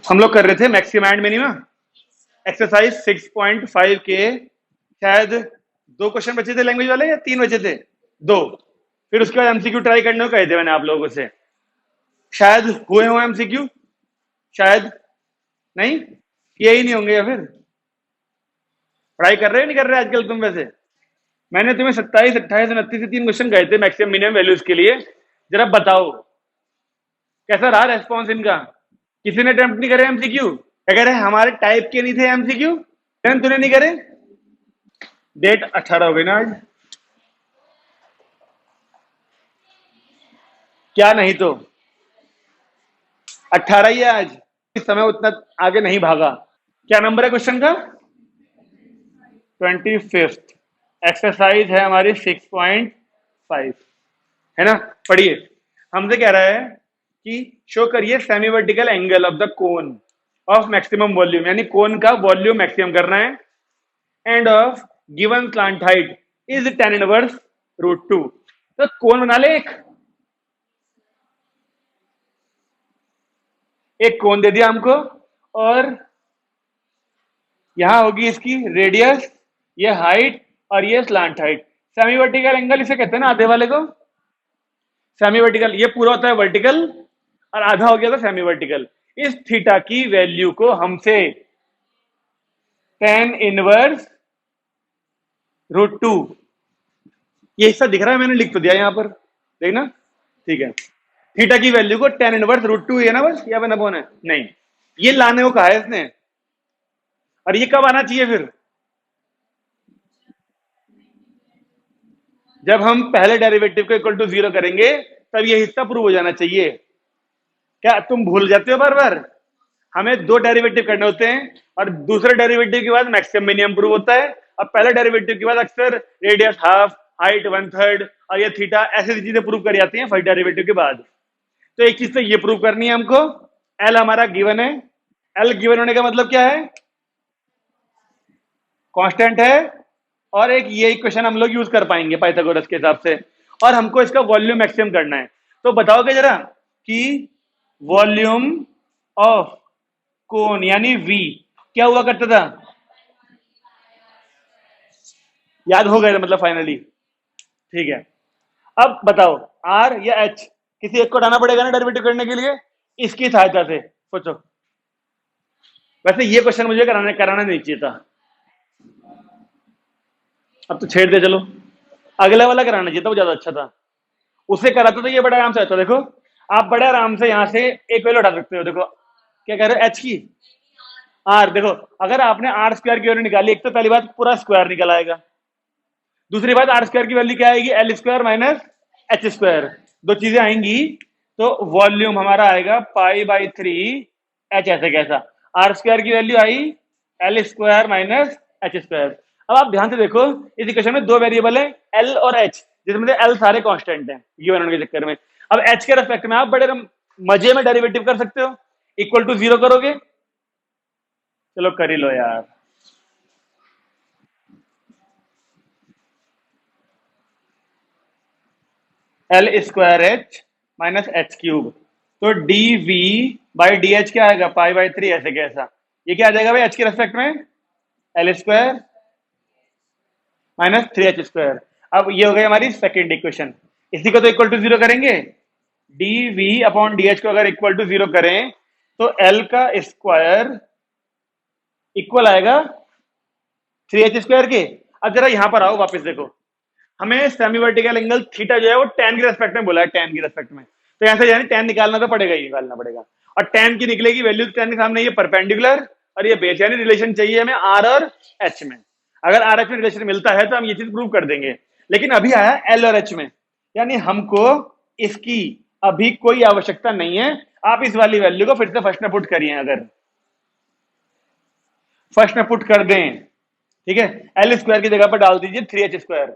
हम लोग कर रहे थे मैक्सिमम एंड मिनिमम एक्सरसाइज 6.5 के शायद 2 क्वेश्चन बचे थे लैंग्वेज वाले या 3 बचे थे, 2। फिर उसके बाद एमसीक्यू ट्राई करने को कहे थे मैंने आप लोगों से, शायद हुए हो एमसीक्यू, शायद नहीं किए ही नहीं होंगे, या फिर पढ़ाई कर रहे हो नहीं कर रहे आजकल तुम? वैसे मैंने तुम्हें 27, 28, 29 से 3 क्वेश्चन गए थे मैक्सिमम मिनिमम वैल्यूज के लिए, जरा बताओ कैसा रहा रेस्पॉन्स इनका? किसी ने अटेम्प्ट नहीं करे एमसीक्यू? क्या कह रहे हमारे टाइप के नहीं थे एमसीक्यू, तूने नहीं करे? डेट 18 हो गई ना आज, क्या नहीं तो 18 ही है आज। इस समय उतना आगे नहीं भागा। क्या नंबर है क्वेश्चन का? 25th एक्सरसाइज है हमारी 6.5, है ना? पढ़िए, हमसे कह रहा है कि शो करिए semi vertical angle of the cone of maximum volume, यानी कोन का वॉल्यूम मैक्सिमम करना है, end of given slant height is tan inverse √2। तो कोन बना ले, एक कोन दे दिया हमको, और यहां होगी इसकी रेडियस, ये हाइट और ये slant height. Semi vertical angle इसे कहते हैं ना, आधे वाले को सेमी वर्टिकल। ये पूरा होता है वर्टिकल और आधा हो गया था सेमी वर्टिकल। इस थीटा की वैल्यू को हमसे tan इनवर्स √2, ये हिस्सा दिख रहा है, मैंने लिख तो दिया यहां पर, देखना, ठीक है। थीटा की वैल्यू को tan इनवर्स √2 है ना, बस, या वन अपॉन है? नहीं, ये लाने को कहा है इसने। और ये कब आना चाहिए फिर? जब हम पहले डेरिवेटिव को इक्वल टू 0 करेंगे तब ये हिस्सा प्रूव हो जाना चाहिए। क्या तुम भूल जाते हो बार बार? हमें 2 डेरिवेटिव करने होते हैं और दूसरे डेरिवेटिव के बाद मैक्सिमम मिनिमम प्रूव होता है, और पहले डेरिवेटिव के बाद अक्सर रेडियस हाफ, हाइट 1/3 और ये थीटा, ऐसी चीजें प्रूव कर जाती हैं फर्स्ट डेरिवेटिव के बाद। तो एक चीज तो ये प्रूव करनी है हमको, एल हमारा गिवन है। एल गिवन होने का मतलब क्या है? कांस्टेंट है, और एक ये इक्वेशन हम लोग यूज कर पाएंगे पाइथागोरस के हिसाब से, और हमको इसका वॉल्यूम मैक्सिमम करना है। तो बताओगे जरा कि वॉल्यूम ऑफ कोन यानी V क्या हुआ करता था? याद हो गया मतलब फाइनली, ठीक है। अब बताओ R या H, किसी एक को उठाना पड़ेगा ना डेरिवेटिव करने के लिए, इसकी सहायता से सोचो। वैसे ये क्वेश्चन मुझे कराना नहीं चाहिए था, अब तो छेड़ दे चलो। अगला वाला कराना चाहिए था, वो ज्यादा अच्छा था। उसे कराता तो ये बड़ा आराम से आता। देखो आप बड़े आराम से यहां से एक वैल्यू उठा सकते हो। देखो क्या कह रहे हो, H की R। देखो अगर आपने R² की वैल्यू निकाली, एक तो पहली बात पूरा स्क्वायर निकल आएगा, दूसरी बात R² की वैल्यू क्या आएगी? L² - H²। दो चीजें आएंगी तो वॉल्यूम हमारा आएगा π/3 H। ऐसे कैसा? R² की वैल्यू आई L² - H²। अब आप ध्यान से देखो, इस इक्वेशन में 2 वेरिएबल है L और H, जिसमें से L सारे कांस्टेंट हैं गिवन होने के चक्कर में। अब H के रेस्पेक्ट में आप बड़े मजे में डेरिवेटिव कर सकते हो, इक्वल टू 0 करोगे। चलो कर ही लो यार। L² - H3, तो dV/dH क्या आएगा? π/3। ऐसे कैसा? ये क्या आ जाएगा भाई H के रेस्पेक्ट में? L² - 3H²। अब ये हो गई हमारी सेकेंड इक्वेशन। इसी को तो इक्वल टू 0 करेंगे। dV/dH को अगर इक्वल टू 0 करें तो L का स्क्वायर इक्वल आएगा 3H² के। अब जरा यहां पर आओ, वापस देखो, हमें सेमी वर्टिकल एंगल थीटा जो है वो tan के रेस्पेक्ट में बोला है, tan के रेस्पेक्ट में। तो यहां से यानी tan निकालना तो पड़ेगा ही, निकालना पड़ेगा। और tan की निकलेगी वैल्यू tan के सामने, ये परपेंडिकुलर और ये बेस, यानी रिलेशन चाहिए हमें R और H में। अगर R H में रिलेशन मिलता है तो हम ये चीज प्रूव कर देंगे, लेकिन अभी आया L और H में, यानी हमको इसकी अभी कोई आवश्यकता नहीं है। आप इस वाली वैल्यू को फिर से फर्स्ट में पुट करिए, अगर फर्स्ट में पुट कर दें, ठीक है। L² की जगह पर डाल दीजिए 3H²,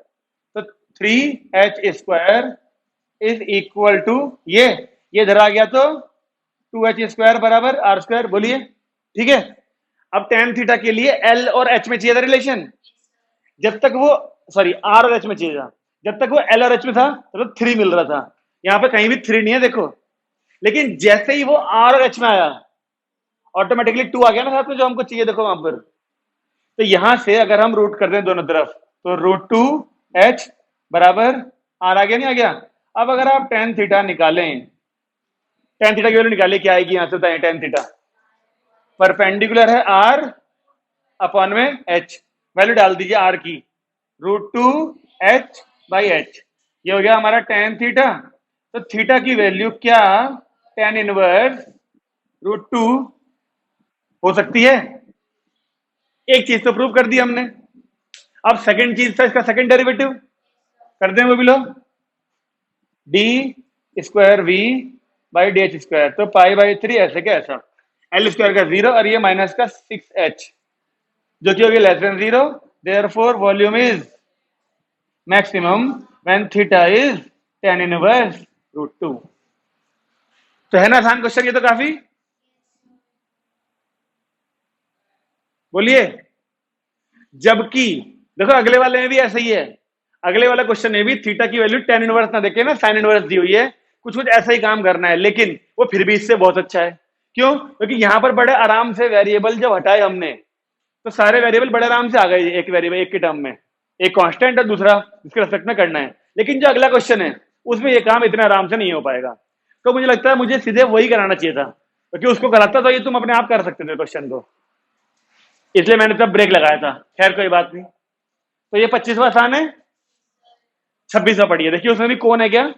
तो 3H² इज इक्वल टू ये इधर आ गया तो 2H² बराबर R²। बोलिए, ठीक है। अब tan थीटा के लिए L और H में चाहिए था रिलेशन, जब तक वो सॉरी R और H में चाहिए था, जब तक वो L और H में था तो 3 मिल रहा था। यहां पे कहीं भी 3 नहीं है देखो, लेकिन जैसे ही वो R और H में आया ऑटोमेटिकली 2 आ गया ना साथ में जो हमको चाहिए, देखो वहां पर। तो यहां से अगर हम रूट कर दें दोनों तरफ, तो √2h बराबर r आ गया, नहीं आ गया? अब अगर आप टेन थीटा निकालें, टेन थीटा की वैल्यू निकालिए, क्या आएगी यहां से बताएं? टेन थीटा परपेंडिकुलर है r अपॉन में h, वैल्यू डाल दीजिए r की, √2h/h, ये हो गया हमारा टेन थीटा। तो थीटा की वैल्यू क्या टेन इनवर्स √2 हो सकती है? एक चीज तो प्रूव कर दी हमने। अब सेकंड चीज था इसका सेकंड डेरिवेटिव कर दें, वो भी लो, d²v/dh², तो π/3 ऐसे क्या ऐसा, l² का 0 और ये माइनस का 6h, जो कि हो गया less than 0, therefore volume is maximum when theta is tan inverse √2। तो है ना आसान क्वेश्चन ये तो काफी, बोलिए। जबकि देखो अगले वाले में भी ऐसा ही है, अगले वाला क्वेश्चन में भी थीटा की वैल्यू tan इनवर्स ना देखे ना साइन इनवर्स दी हुई है, कुछ कुछ ऐसा ही काम करना है, लेकिन वो फिर भी इससे बहुत अच्छा है। क्यों? क्योंकि यहां पर बड़े आराम से वेरिएबल जब हटाए हमने, तो सारे वेरिएबल बड़े आराम से आ गए एक वेरिएबल एक के टर्म में, एक कांस्टेंट और दूसरा इसके रेस्पेक्ट में करना है। लेकिन जो अगला क्वेश्चन है उसमें ये काम इतना आराम से नहीं हो पाएगा। तो मुझे लगता है मुझे सीधे वही कराना चाहिए था, क्योंकि उसको कराता तो ये तुम अपने आप कर सकते थे क्वेश्चन को, इसलिए मैंने तब ब्रेक लगाया था। खैर कोई बात नहीं। तो ये 25वां आसान है, 26वां पढ़िए, देखिए उसमें भी कौन है, क्या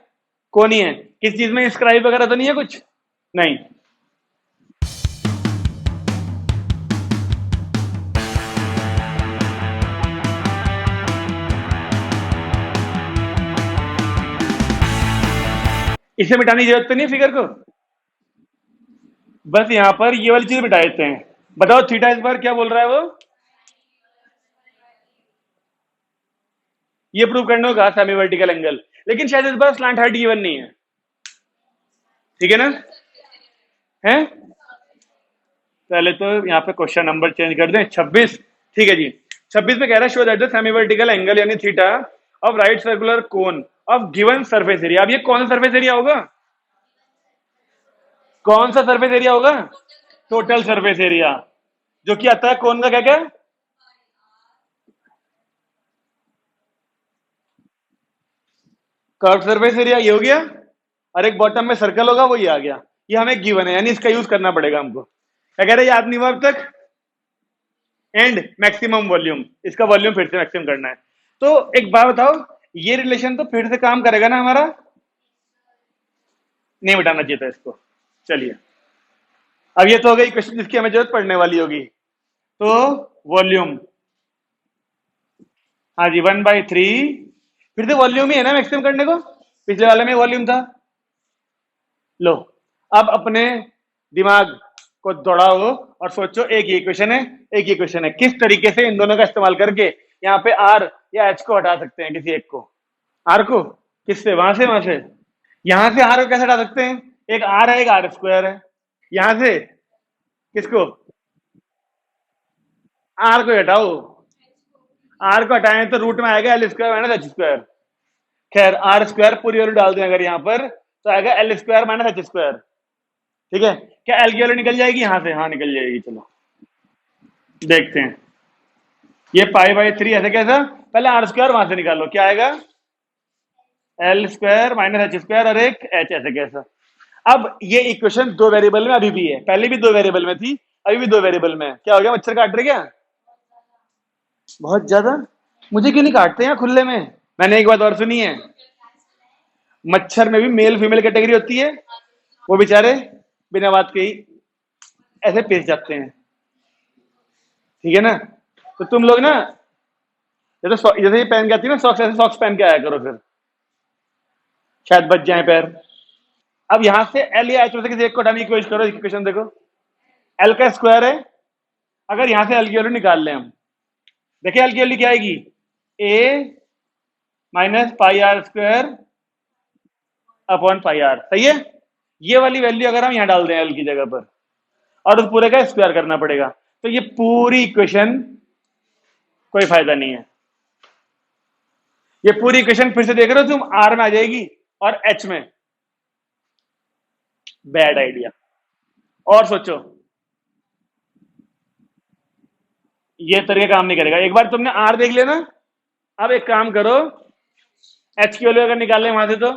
कौन ही है, किस चीज में स्क्राइब वगैरह तो नहीं है कुछ, नहीं। इसे मिटाने की जरूरत तो नहीं है फिगर को, बस यहां पर ये वाली चीज मिटा देते हैं। बताओ थीटा इस बार क्या बोल रहा है वो, ये प्रूव करने को कहा सेमी वर्टिकल एंगल, लेकिन शायद इस बार स्लैंट हाइट गिवन नहीं है, ठीक है ना? है पहले तो यहाँ पे क्वेश्चन नंबर चेंज कर दें, 26, ठीक है जी। 26 में कह रहा है show that the semi vertical angle यानी theta of right circular cone of given surface area. अब ये कौन सा सरफेस एरिया होगा, कौन सा सरफेस एरिया होगा? टोटल सरफेस एरिया, जो कि आता है कोन का क्या क्या, कर्व सरफेस एरिया, ये हो गया, और एक बॉटम में सर्कल होगा, वो ये आ गया। ये हमें गिवन है, यानी इसका यूज करना पड़ेगा हमको। क्या कह रहे हैं, याद नहीं हुआ अब तक? एंड मैक्सिमम वॉल्यूम, इसका वॉल्यूम फिर से मैक्सिमम करना है। तो एक बात बताओ, ये रिलेशन तो फिर से काम करेगा ना हमारा, नहीं मिटाना चाहिए था इसको। चलिए अब ये तो हो गई क्वेश्चन जिसकी हमें जरूरत पड़ने वाली होगी। तो वॉल्यूम, हाँ जी 1/3, फिर से वॉल्यूम ही है ना मैक्सिमम करने को, पिछले वाले में वॉल्यूम था। लो अब अपने दिमाग को दौड़ाओ और सोचो, एक ये क्वेश्चन है, एक ये क्वेश्चन है, किस तरीके से इन दोनों का इस्तेमाल करके यहाँ पे आर या एच को हटा सकते हैं, किसी एक को, आर को किससे, वहां से, वहां से, यहां से आर को कैसे हटा सकते हैं? एक आर है, एक r² है, यहां से किसको, आर को हटाओ, आर को हटाएं तो रूट में आएगा l² - h²। खैर r² पूरी वैल्यू डाल दें अगर यहां पर, तो आएगा l² - h²। ठीक है, क्या एल की वैल्यू निकल जाएगी यहां से? हाँ निकल जाएगी, चलो देखते हैं। ये π/3 ऐसे कैसा, पहले r² वहां से निकालो, क्या आएगा, l² - h² और एक h ऐसे कैसा। अब ये इक्वेशन दो वेरिएबल में अभी भी है, पहले भी दो वेरिएबल में थी, अभी भी दो वेरिएबल में है। क्या हो गया, मच्छर काट रहे क्या, बहुत ज्यादा? मुझे क्यों नहीं काटते हैं खुले में? मैंने एक बात और सुनी है, मच्छर में भी मेल फीमेल कैटेगरी होती है, वो बेचारे बिना बात के ही ऐसे पेश जाते हैं, ठीक है ना? तो तुम लोग ना जैसे ये पहन के आती है ना सॉक्स, ऐसे सॉक्स पहन के आया करो, फिर शायद बच जाए पैर। अब यहां से एल या एच में से किसी एक को हटाने की कोशिश करो, इक्वेशन देखो, एल का स्क्वायर है, अगर यहां से एल की वैल्यू निकाल लें हम, देखिए एल की वैल्यू क्या आएगी, a - πr² अपॉन πr, सही है? ये वाली वैल्यू अगर हम यहां डाल दें एल की जगह पर, और उस पूरे का स्क्वायर करना पड़ेगा, तो ये पूरी इक्वेशन कोई फायदा नहीं है। ये पूरी इक्वेशन फिर से देख रहे हो तुम, आर में आ जाएगी और एच में, बैड आइडिया। और सोचो, ये तरीका काम नहीं करेगा। एक बार तुमने आर देख लिया ना, अब एक काम करो, एच की वैल्यू अगर निकाल लें वहां से तो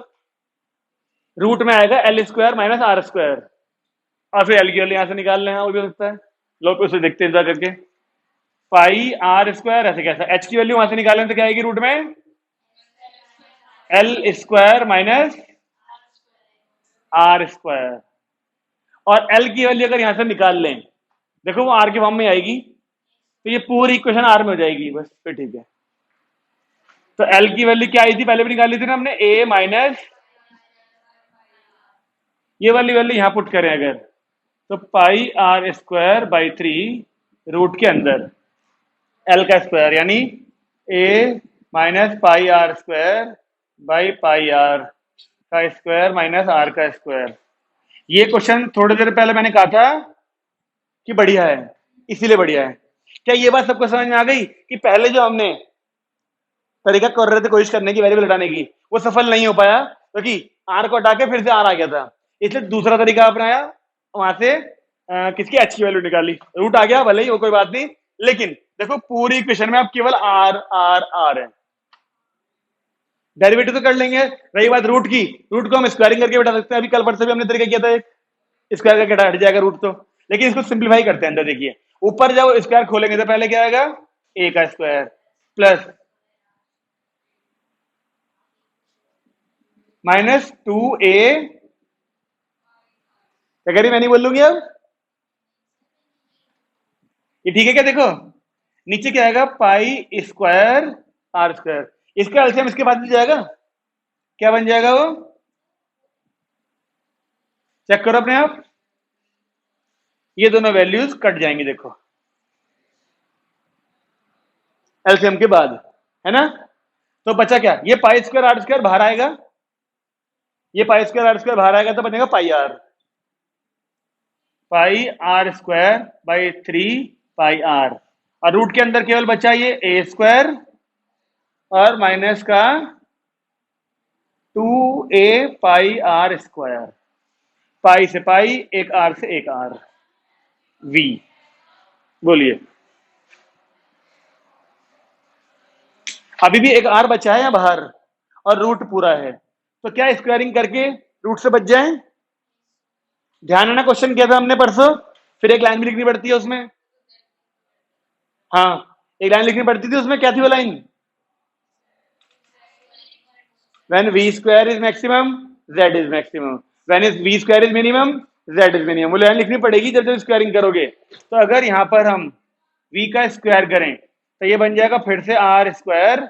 रूट में आएगा L square minus R square, और फिर एल की वैल्यू यहां से निकाल लें, हाँ वो भी हो सकता है। लो पे उसे देखते हैं इधर करके, पाई आर स्क्वायर ऐसे कैसा, एच की वैल्यू वहां से निकालें तो क्या आएगी रूट में L square minus R square, और एल की वैल्यू अगर यहां से निकाल लें, देखो वो आर के फॉर्म में आएगी, तो ये पूरी इक्वेशन आर में हो जाएगी बस, फिर ठीक है। तो एल की वैल्यू क्या आई थी, पहले भी निकाली थी ना हमने, ए माइनस, ये वाली वैल्यू यहां पुट करें अगर, तो pi are square by 3 root के अंदर एल का स्क्वायर, यानी A minus pi are square by pi r का स्क्वायर माइनस आर का स्क्वायर। ये क्वेश्चन थोड़ी देर पहले मैंने कहा था कि बढ़िया है, इसीलिए बढ़िया है। क्या ये बात सबको समझ में आ गई कि पहले जो हमने तरीका कर रहे थे कोशिश करने की वेरिएबल हटाने की, वो सफल नहीं हो पाया क्योंकि आर को हटा के फिर से आर आ गया था, इसलिए दूसरा तरीका अपनाया, वहां से किसकी एच की वैल्यू निकाली, रूट आ गया भले ही, वो कोई बात नहीं, लेकिन देखो पूरी इक्वेशन में अब केवल आर आर आर है। डेरिवेटिव तो कर लेंगे, रही बात रूट की, रूट को हम स्क्वायरिंग करके बैठा सकते हैं, अभी कल परसों भी हमने तरीका किया था एक, स्क्वायर करके हट जाएगा रूट तो, लेकिन इसको सिंप्लीफाई करते हैं। अंदर देखिए ऊपर जब स्क्वायर खोलेंगे तो पहले क्या आएगा, ए का स्क्वायर प्लस माइनस 2a, क्या करी मैं नहीं बोल लूंगी अब, ये ठीक है क्या, देखो नीचे क्या आएगा पाई स्क्वायर आर स्क्वायर, इसका एलसीएम इसके बाद मिल जाएगा, क्या बन जाएगा वो, चेक करो अपने आप, ये दोनों वैल्यूज कट जाएंगी देखो एलसीएम के बाद, है ना। तो बचा क्या, ये पाई स्क्वायर आर स्क्वायर बाहर आएगा, ये पाई स्क्वायर आर स्क्वायर बाहर आएगा तो बनेगा pi are square by 3 pi r, और रूट के अंदर केवल बचा ये ए स्क्वायर और माइनस का 2a पाई आर स्क्वायर, पाई से पाई, एक आर से एक आर, वी, बोलिए अभी भी एक आर बचा है या बाहर, और रूट पूरा है, तो क्या स्क्वायरिंग करके रूट से बच जाए। ध्यान है ना, क्वेश्चन किया था हमने परसों, फिर एक लाइन भी लिखनी पड़ती है उसमें, हाँ एक लाइन लिखनी पड़ती थी उसमें, क्या थी वो line, when V square is maximum Z is maximum, when is V square is minimum Z is minimum, वो लाइन लिखनी पड़ेगी जब जब स्क्वायरिंग करोगे। तो अगर यहां पर हम v का स्क्वायर करें तो ये बन जाएगा फिर से आर स्क्वायर,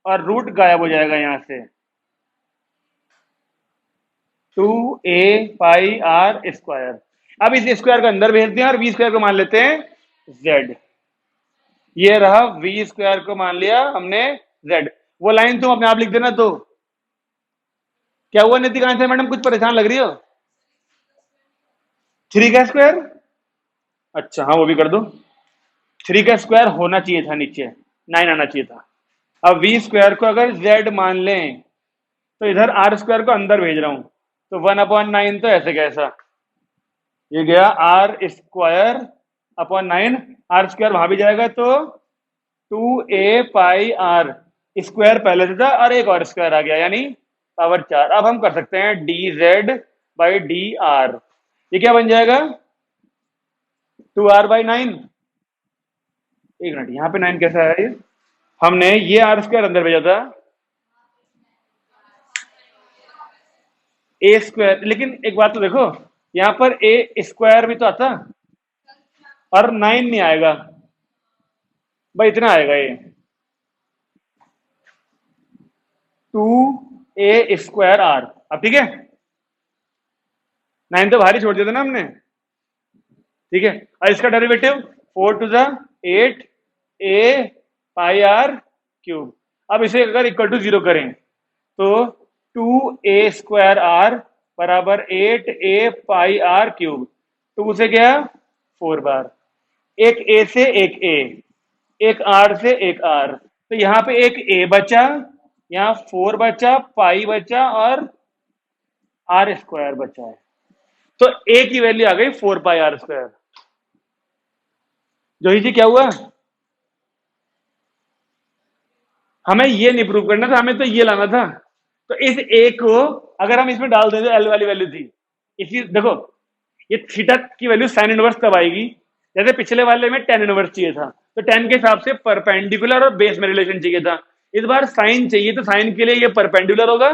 और रूट गायब हो जाएगा यहां से, 2a पाई आर स्क्वायर। अब इस स्क्वायर को अंदर भेजते हैं और वी स्क्वायर को मान लेते हैं z, ये रहा वी स्क्वायर को मान लिया हमने z, वो लाइन तुम अपने आप लिख देना। तो क्या हुआ नीतिकांत से मैडम, कुछ परेशान लग रही हो, 3 का स्क्वायर, अच्छा हाँ वो भी कर दो, 3 का स्क्वायर होना चाहिए था नीचे, 9 आना चाहिए था। अब वी स्क्वायर को अगर z मान लें तो इधर आर स्क्वायर को अंदर भेज रहा हूं, तो 1/9 तो ऐसे कैसा, ये गया R square upon 9, R square वहां भी जाएगा तो 2a पाई आर स्क्वायर पहले से था और एक और स्क्वायर आ गया, यानी पावर 4। अब हम कर सकते हैं D Z by D R, ये क्या बन जाएगा 2r/9, एक मिनट यहाँ पे 9 कैसा है, हमने ये आर स्क्वायर अंदर भेजा था, ए स्क्वायर, लेकिन एक बात तो देखो यहाँ पर ए स्क्वायर भी तो आता और 9 नहीं आएगा भाई, इतना आएगा ये 2a स्क्वायर आर। अब ठीक है, 9 तो भारी छोड़ दिया था ना हमने, ठीक है। और इसका derivative 4 to the 8 a pi R cube. अब इसे अगर इक्वल टू 0 करें तो 2a स्क्वायर आर बराबर 8a पाई आर क्यूब, तो उसे क्या 4 बार, एक a से एक a, एक r से एक r, तो यहां पे एक a बचा, यहां 4 बचा, पाई बचा और आर स्क्वायर बचा है, तो a की वैल्यू आ गई 4 पाई आर स्क्वायर। जो ही जी क्या हुआ, हमें ये नहीं प्रूव करना था, हमें तो ये लाना था। तो इस ए को अगर हम इसमें डाल दें जो एल वाली वैल्यू थी, इसी देखो ये थीटा की वैल्यू साइन इनवर्स तब आएगी जैसे पिछले वाले में टेन इनवर्स चाहिए था, तो टेन के हिसाब से परपेंडिकुलर और बेस में रिलेशन चाहिए था। इस बार साइन चाहिए, तो साइन के लिए ये परपेंडिकुलर होगा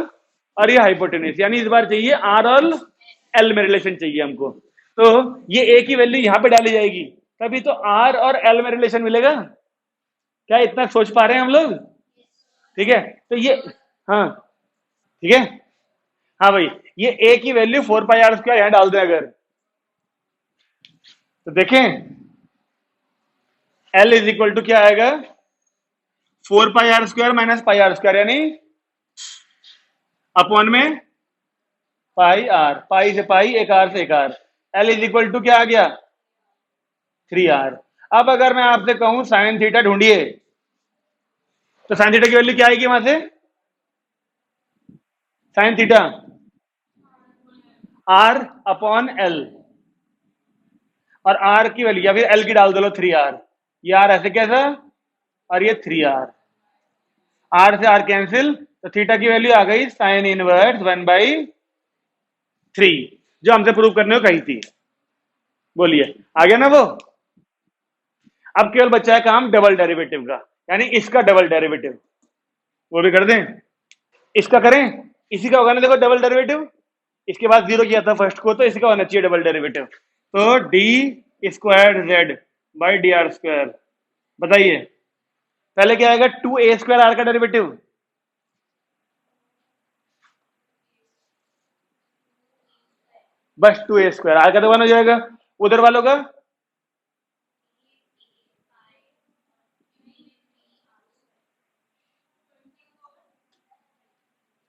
और ये हाइपोटेन्यूज, यानी इस बार चाहिए आर और एल में रिलेशन चाहिए हमको। तो ये ए की वैल्यू यहां पे डाली जाएगी, तभी तो आर और एल में रिलेशन मिलेगा। क्या इतना सोच पा रहे हैं हम लोग? ठीक है, तो ये हाँ ठीक है, हाँ भाई ये ए की वैल्यू 4 पाई r² यहां डाल दें अगर, तो देखें L इज इक्वल टू क्या आएगा, 4 पाई r² माइनस पाई r², यानी अपॉन में पाई आर, पाई से पाई, एक आर से एक R, L is equal to क्या आ गया 3r। अब अगर मैं आपसे कहूं साइन थीटा ढूंढिए, तो साइन थीटा की वैल्यू क्या आएगी वहां से, sine theta r upon L, और r की वैल्यू या फिर l की डाल दो 3r, ये r ऐसे कैसा, और ये 3r, r से r कैंसिल, तो थीटा की वैल्यू आ गई साइन इनवर्स 1/3, जो हमसे प्रूव करने को कही थी। बोलिए आ गया ना वो। अब केवल बचा है काम डबल डेरिवेटिव का, यानी इसका डबल डेरिवेटिव, वो भी कर दें। इसका करें, इसी का होगा ना, देखो डबल डेरिवेटिव, इसके बाद जीरो किया था फर्स्ट को, तो इसका होना चाहिए डबल डेरिवेटिव, तो D square Z by D R square. बताइए पहले क्या आएगा, 2a² r का डेरिवेटिव, बस 2a² r का तो वन हो जाएगा, उधर वालों का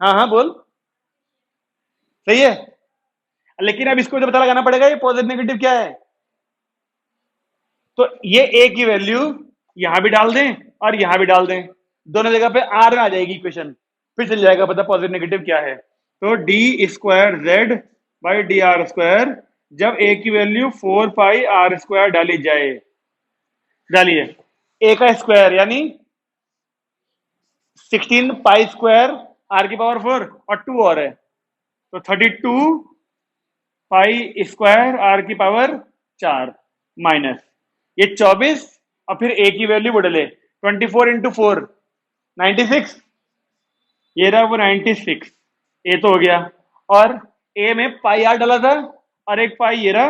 हाँ हाँ बोल, सही है। लेकिन अब इसको तो पता लगाना पड़ेगा ये पॉजिटिव नेगेटिव क्या है, तो ये ए की वैल्यू यहां भी डाल दें और यहां भी डाल दें, दोनों जगह पे आर में आ जाएगी इक्वेशन, फिर चल जाएगा पता पॉजिटिव नेगेटिव क्या है। तो D square Z by D R square, जब ए की वैल्यू 4 पाई r² डाली जाए, डालिए ए का स्क्वायर यानी 16 पाई² r⁴ और 2 और है, तो 32 पाई² r⁴ माइनस ये 24, और फिर ए की वैल्यू बदले 24 × 4 96, ये रहा वो 96, ए तो हो गया, और ए में पाई आर डाला था और एक पाई ये रहा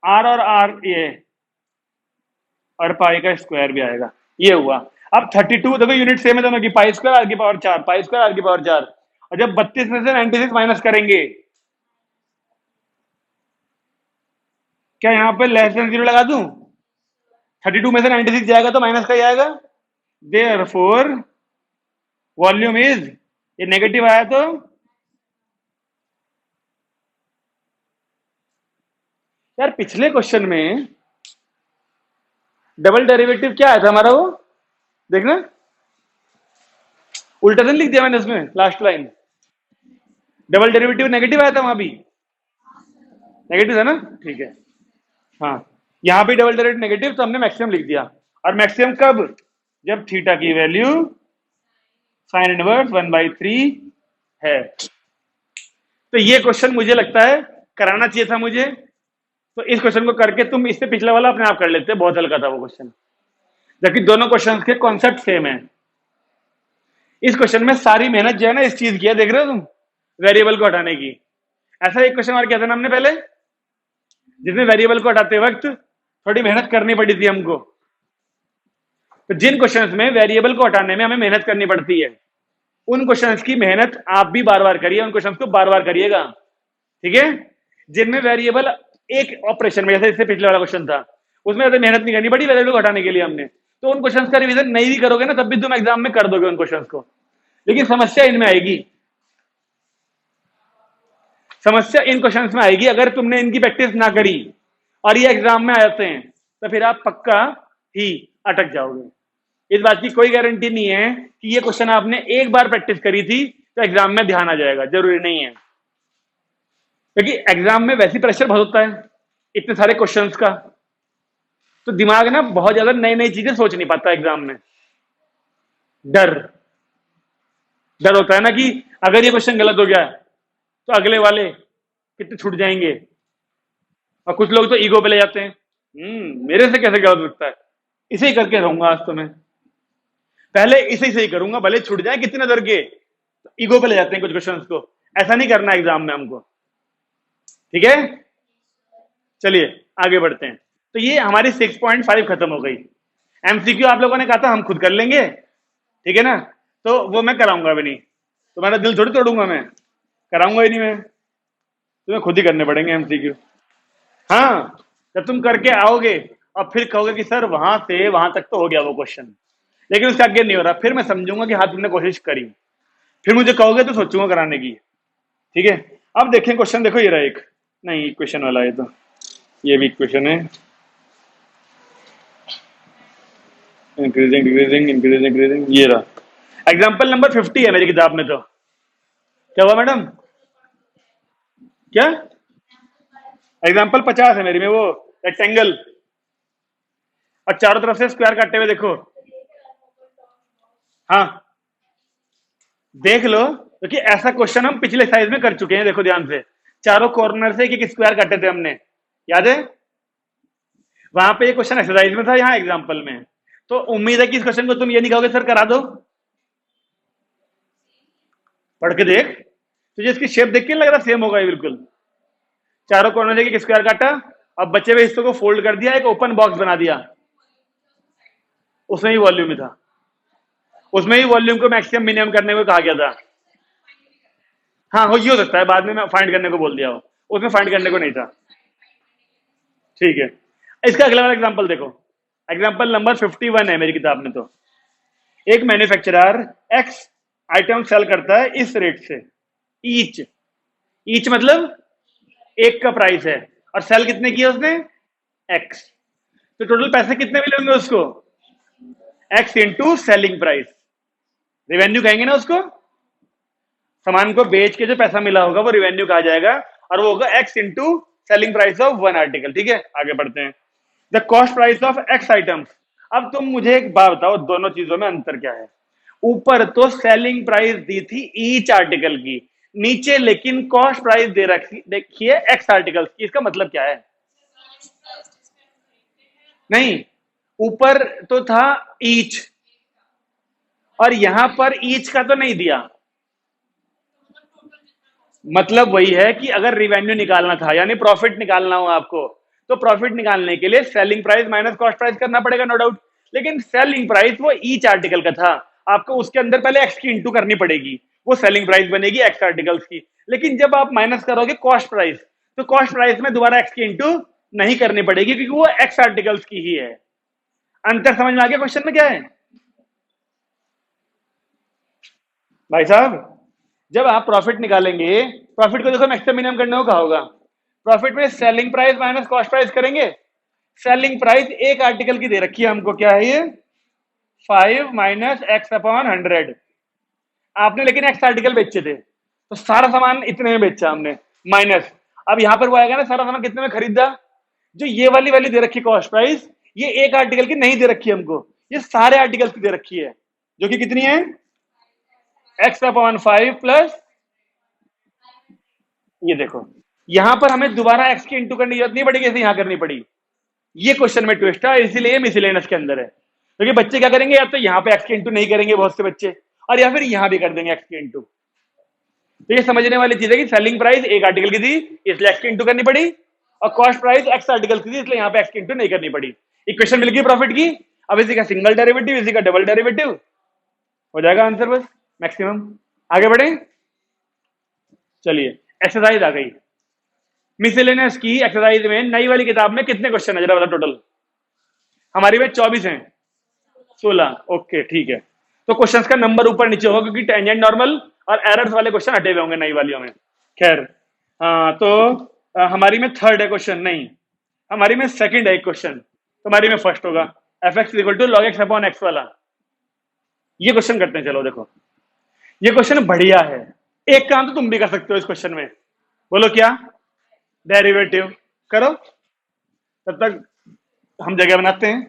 आर, और आर ये, और पाई का स्क्वायर भी आएगा, ये हुआ। अब 32 देखो यूनिट सेम है दोनों की, पाई² r⁴ पाई² r⁴, और जब 32 में से 96 माइनस करेंगे, क्या यहां पे लेस देन 0 लगा दूं, 32 में से 96 जाएगा तो माइनस का ही आएगा, देयरफॉर वॉल्यूम इज, ये नेगेटिव आया तो यार पिछले क्वेश्चन में डबल डेरिवेटिव क्या आया था हमारा, वो देखना उल्टा तो लिख दिया मैंने इसमें last line, double derivative negative आया था वहां भी, नेगेटिव था ना, ठीक है। हाँ यहां भी डबल डेरिवेटिव नेगेटिव, तो हमने मैक्सिमम लिख दिया, और मैक्सिमम कब, जब थीटा की वैल्यू साइन इनवर्स 1/3 है। तो ये क्वेश्चन मुझे लगता है कराना चाहिए था मुझे, तो इस क्वेश्चन को करके तुम इससे पिछला वाला अपने आप कर लेते, बहुत हल्का था वो क्वेश्चन, जबकि दोनों क्वेश्चन के कॉन्सेप्ट सेम है। इस क्वेश्चन में सारी मेहनत जो है ना इस चीज की है, देख रहे हो तुम, वेरिएबल को हटाने की। ऐसा एक क्वेश्चन और किया था ना हमने पहले, जिसमें वेरिएबल को हटाते वक्त थोड़ी मेहनत करनी पड़ी थी हमको। तो जिन क्वेश्चंस में वेरिएबल को हटाने में हमें मेहनत करनी पड़ती है, उन क्वेश्चंस की मेहनत आप भी बार बार करिए, उन क्वेश्चंस को बार बार करिएगा, ठीक है। जिनमें वेरिएबल एक ऑपरेशन में, जैसे इससे पिछले वाला क्वेश्चन था, उसमें ज्यादा मेहनत नहीं करनी पड़ी वेरिएबल को हटाने के लिए हमने, तो उन क्वेश्चंस का रिवीजन नहीं भी करोगे ना, तब भी तुम एग्जाम में कर दोगे उन क्वेश्चंस को। लेकिन समस्या इनमें आएगी, समस्या इन क्वेश्चंस में आएगी अगर तुमने इनकी प्रैक्टिस ना करी और ये एग्जाम में आते हैं, तो फिर आप पक्का ही अटक जाओगे। इस बात की कोई गारंटी नहीं है कि ये क्वेश्चन आपने एक बार प्रैक्टिस करी थी तो एग्जाम में ध्यान आ जाएगा, जरूरी नहीं है, क्योंकि एग्जाम में वैसी प्रेशर बहुत होता है इतने सारे क्वेश्चंस का, तो दिमाग ना बहुत ज्यादा नई नई चीजें सोच नहीं पाता एग्जाम में। डर। डर होता है ना कि अगर ये क्वेश्चन गलत हो गया तो अगले वाले कितने छूट जाएंगे। और कुछ लोग तो ईगो पे ले जाते हैं, मेरे से कैसे गलत लगता है, इसे ही करके रहूंगा आज तो मैं, पहले इसे ही सही करूंगा भले छूट जाए कितने दर के। तो ईगो पे ले जाते हैं कुछ क्वेश्चंस को, ऐसा नहीं करना एग्जाम में हमको। ठीक है, चलिए आगे बढ़ते हैं। तो ये हमारी 6.5 खत्म हो गई। एमसीक्यू आप लोगों ने कहा था हम खुद कर लेंगे, ठीक है ना, तो वो मैं कराऊंगा भी नहीं, तुम्हारा दिल थोड़ी तोड़ूंगा मैं, कराऊंगा ही नहीं मैं, तुम्हें खुद ही करने पड़ेंगे एमसीक्यू। हाँ, जब तुम करके आओगे और फिर कहोगे कि सर वहां से वहां तक तो हो गया वो क्वेश्चन, लेकिन उसका आगे नहीं हो रहा, फिर मैं समझूंगा कि हाँ तुमने कोशिश करी, फिर मुझे कहोगे तो सोचूंगा कराने की। ठीक है, अब देखें क्वेश्चन, देखो ये रहा एक, नहीं क्वेश्चन वाला है, तो ये भी क्वेश्चन है, इंक्रीजिंग डिक्रीजिंग इंक्रीजिंग इंक्रीजिंग, ये रहा एग्जाम्पल नंबर 50 है मेरी किताब में। तो क्या हुआ मैडम, क्या एग्जाम्पल 50 है मेरी में, वो रेक्टेंगल और चारों तरफ से स्क्वायर काटे हुए, देखो। हाँ देख लो, क्योंकि ऐसा क्वेश्चन हम पिछले साइज में कर चुके हैं, देखो ध्यान से, चारों कॉर्नर से एक स्क्वायर काटे थे हमने, याद है, वहां पे ये क्वेश्चन एक्सरसाइज में था, यहाँ एग्जाम्पल में। तो उम्मीद है कि इस क्वेश्चन को तुम ये नहीं कहोगे सर करा दो, पढ़ के देख, तुझे इसकी शेप देख के लग रहा सेम होगा ये बिल्कुल। चारों कॉर्नर से एक स्क्वायर काटा, अब बचे हुए हिस्सों को फोल्ड कर दिया, एक ओपन बॉक्स बना दिया, उसमें ही वॉल्यूम ही था, उसमें ही वॉल्यूम को मैक्सिमम मिनिमम करने को कहा गया था। हाँ हो सकता है बाद में मैं फाइंड करने को बोल दिया हो, उसमें फाइंड करने को नहीं था। ठीक है, इसका अगला वाला एग्जांपल देखो, एग्जांपल नंबर 51 है मेरी किताब में। तो एक मैन्युफैक्चरर एक्स आइटम सेल करता है इस रेट से, ईच, ईच मतलब एक का प्राइस है, और सेल कितने किए उसने, एक्स, तो टोटल पैसे कितने मिलेंगे उसको, x into selling price, revenue कहेंगे ना उसको, सामान को बेच के जो पैसा मिला होगा वो रिवेन्यू कहा जाएगा, और वो होगा x into selling price of one article. ठीक है, आगे बढ़ते हैं, the cost price of x items. अब तुम मुझे एक बात बताओ, दोनों चीजों में अंतर क्या है। ऊपर तो सेलिंग प्राइस दी थी ईच आर्टिकल की, नीचे लेकिन कॉस्ट प्राइस दे रखी देखिए एक्स आर्टिकल की, इसका मतलब क्या है, नहीं ऊपर तो था ईच, और यहां पर ईच का तो नहीं दिया, मतलब वही है कि अगर रिवेन्यू निकालना था यानी प्रॉफिट निकालना हो आपको, तो प्रॉफिट निकालने के लिए selling price minus cost price करना पड़ेगा, नो डाउट। लेकिन सेलिंग प्राइस वो ईच आर्टिकल का था, आपको उसके अंदर पहले एक्स की इंटू करनी पड़ेगी, वो सेलिंग प्राइस बनेगी एक्स आर्टिकल्स की। लेकिन जब आप माइनस करोगे कॉस्ट प्राइस, तो कॉस्ट प्राइस में दोबारा एक्स की इंटू नहीं करनी पड़ेगी, क्योंकि वो एक्स आर्टिकल्स की ही है। अंतर समझ में आ गया क्वेश्चन में क्या है भाई साहब। जब आप प्रॉफिट निकालेंगे, प्रॉफिट को देखो मैक्सिमम मिनिमम करने को कहा होगा, प्रॉफिट में selling price minus cost price करेंगे। सेलिंग प्राइस एक आर्टिकल की दे रखी है हमको, क्या है ये, 5 माइनस एक्स अपॉन 100, आपने लेकिन एक्स आर्टिकल बेचे थे, तो सारा सामान इतने में बेचा हमने, माइनस, अब यहां पर वो आएगा ना सारा सामान कितने में खरीदा, जो ये वाली वाली दे रखी कॉस्ट प्राइस, ये एक आर्टिकल की नहीं दे रखी है हमको, ये सारे आर्टिकल की दे रखी है, जो कि कितनी है, एक्स अपॉन 5 प्लस, ये देखो यहां पर हमें दोबारा एक्स की इंटू करने की जरूरत नहीं पड़ेगी, ऐसे यहां करनी पड़ी। ये क्वेश्चन में ट्विस्ट है, इसीलिए मिसलेनियस के अंदर है, क्योंकि बच्चे क्या करेंगे, या तो यहां पे एक्स की इंटू नहीं करेंगे बहुत से बच्चे, और या फिर यहां भी कर देंगे एक्स की इंटू। तो ये समझने वाली चीज है कि सेलिंग प्राइस एक आर्टिकल की थी इसलिए एक्स की इंटू करनी पड़ी, और कॉस्ट प्राइस एक्स आर्टिकल की थी इसलिए यहां पे एक्स की इंटू नहीं करनी पड़ी। इक्वेशन मिल गई प्रॉफिट की, अब इसी का सिंगल डेरिवेटिव, इसी का डबल डेरिवेटिव, हो जाएगा आंसर बस मैक्सिमम। आगे बढ़े, चलिए एक्सरसाइज आ गई। मिसलेनियस की एक्सरसाइज में नई वाली किताब में कितने क्वेश्चन है जरा बता, टोटल हमारी में 24 हैं, 16, ओके ठीक है। तो क्वेश्चंस का नंबर ऊपर नीचे होगा क्योंकि टेंजेंट नॉर्मल और एरर्स वाले क्वेश्चन हटे हुए होंगे नई वालियों में। खैर हाँ, तो हमारी में थर्ड है क्वेश्चन, नहीं हमारी में सेकंड है एक क्वेश्चन, तो हमारी में फर्स्ट होगा F X equal to log X upon X वाला। ये क्वेश्चन करते हैं, चलो देखो ये क्वेश्चन बढ़िया है, एक काम तो तुम भी कर सकते हो इस क्वेश्चन में, बोलो क्या, डेरिवेटिव करो, तब तक हम जगह बनाते हैं।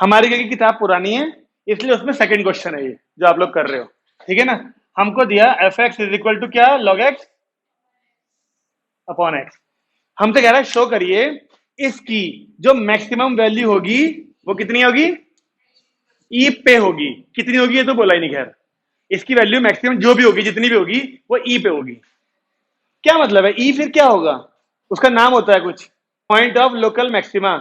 हमारी क्योंकि किताब पुरानी है इसलिए उसमें सेकंड क्वेश्चन है ये जो आप लोग कर रहे हो, ठीक है ना। हमको दिया F x is equal to क्या, लॉग एक्स अपॉन एक्स। हमसे कह रहा है शो करिए इसकी जो मैक्सिमम वैल्यू होगी वो कितनी होगी, ई पे होगी। कितनी होगी ये तो बोला ही नहीं, खैर इसकी वैल्यू मैक्सिमम जो भी होगी जितनी भी होगी वो ई पे होगी। क्या मतलब है ई, फिर क्या होगा, उसका नाम होता है कुछ, पॉइंट ऑफ लोकल मैक्सिमा।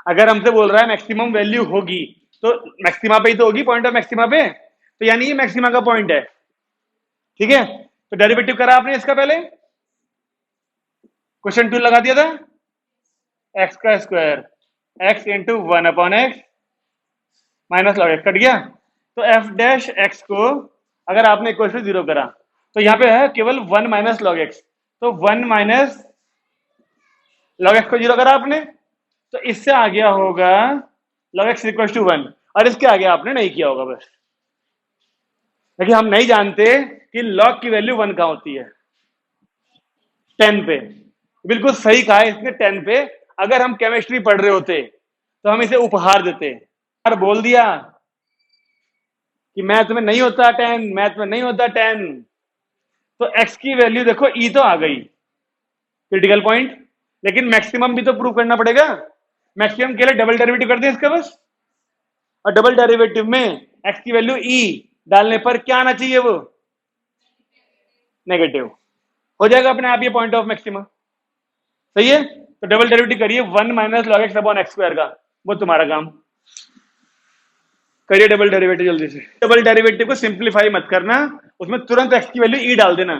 अगर हमसे बोल रहा है मैक्सिमम वैल्यू होगी तो मैक्सिमा पे ही तो होगी, पॉइंट ऑफ मैक्सिमा पे, तो यानी ये मैक्सिमा का पॉइंट है, ठीक है। तो डेरिवेटिव करा आपने इसका पहले, क्वेश्चन टू लगा दिया था, एक्स का square x into one upon x minus log x, cut गया। तो एफ डैश एक्स को अगर आपने इक्वल टू जीरो करा तो यहाँ पे है केवल वन माइनस लॉग एक्स, तो वन माइनस लॉग एक्स को जीरो करा आपने, तो इससे आ गया होगा log X equal to one, और इसके आगे आपने नहीं किया होगा बस, क्योंकि हम नहीं जानते कि लॉग की वैल्यू वन कहाँ होती है, 10 पे। बिल्कुल सही कहा है इसने, 10 पे। अगर हम केमिस्ट्री पढ़ रहे होते तो हम इसे उपहार देते, और बोल दिया कि मैथ में नहीं होता 10, मैथ में नहीं होता 10, तो एक्स की वैल्यू देखो ई तो आ गई क्रिटिकल पॉइंट, लेकिन मैक्सिमम भी तो प्रूव करना पड़ेगा। मैक्सिमम के लिए डबल डेरिवेटिव कर दें इसका बस, और डबल डेरिवेटिव में एक्स की वैल्यू ई डालने पर क्या आना चाहिए, वो नेगेटिव हो जाएगा अपने आप, ये पॉइंट ऑफ मैक्सिमम सही है। तो डबल डेरिवेटिव करिए one minus log X upon x square का, वो तुम्हारा काम करिए। डबल डेरिवेटिव जल्दी से, डबल डेरिवेटिव को सिंप्लीफाई मत करना, उसमें तुरंत एक्स की वैल्यू ई डाल देना,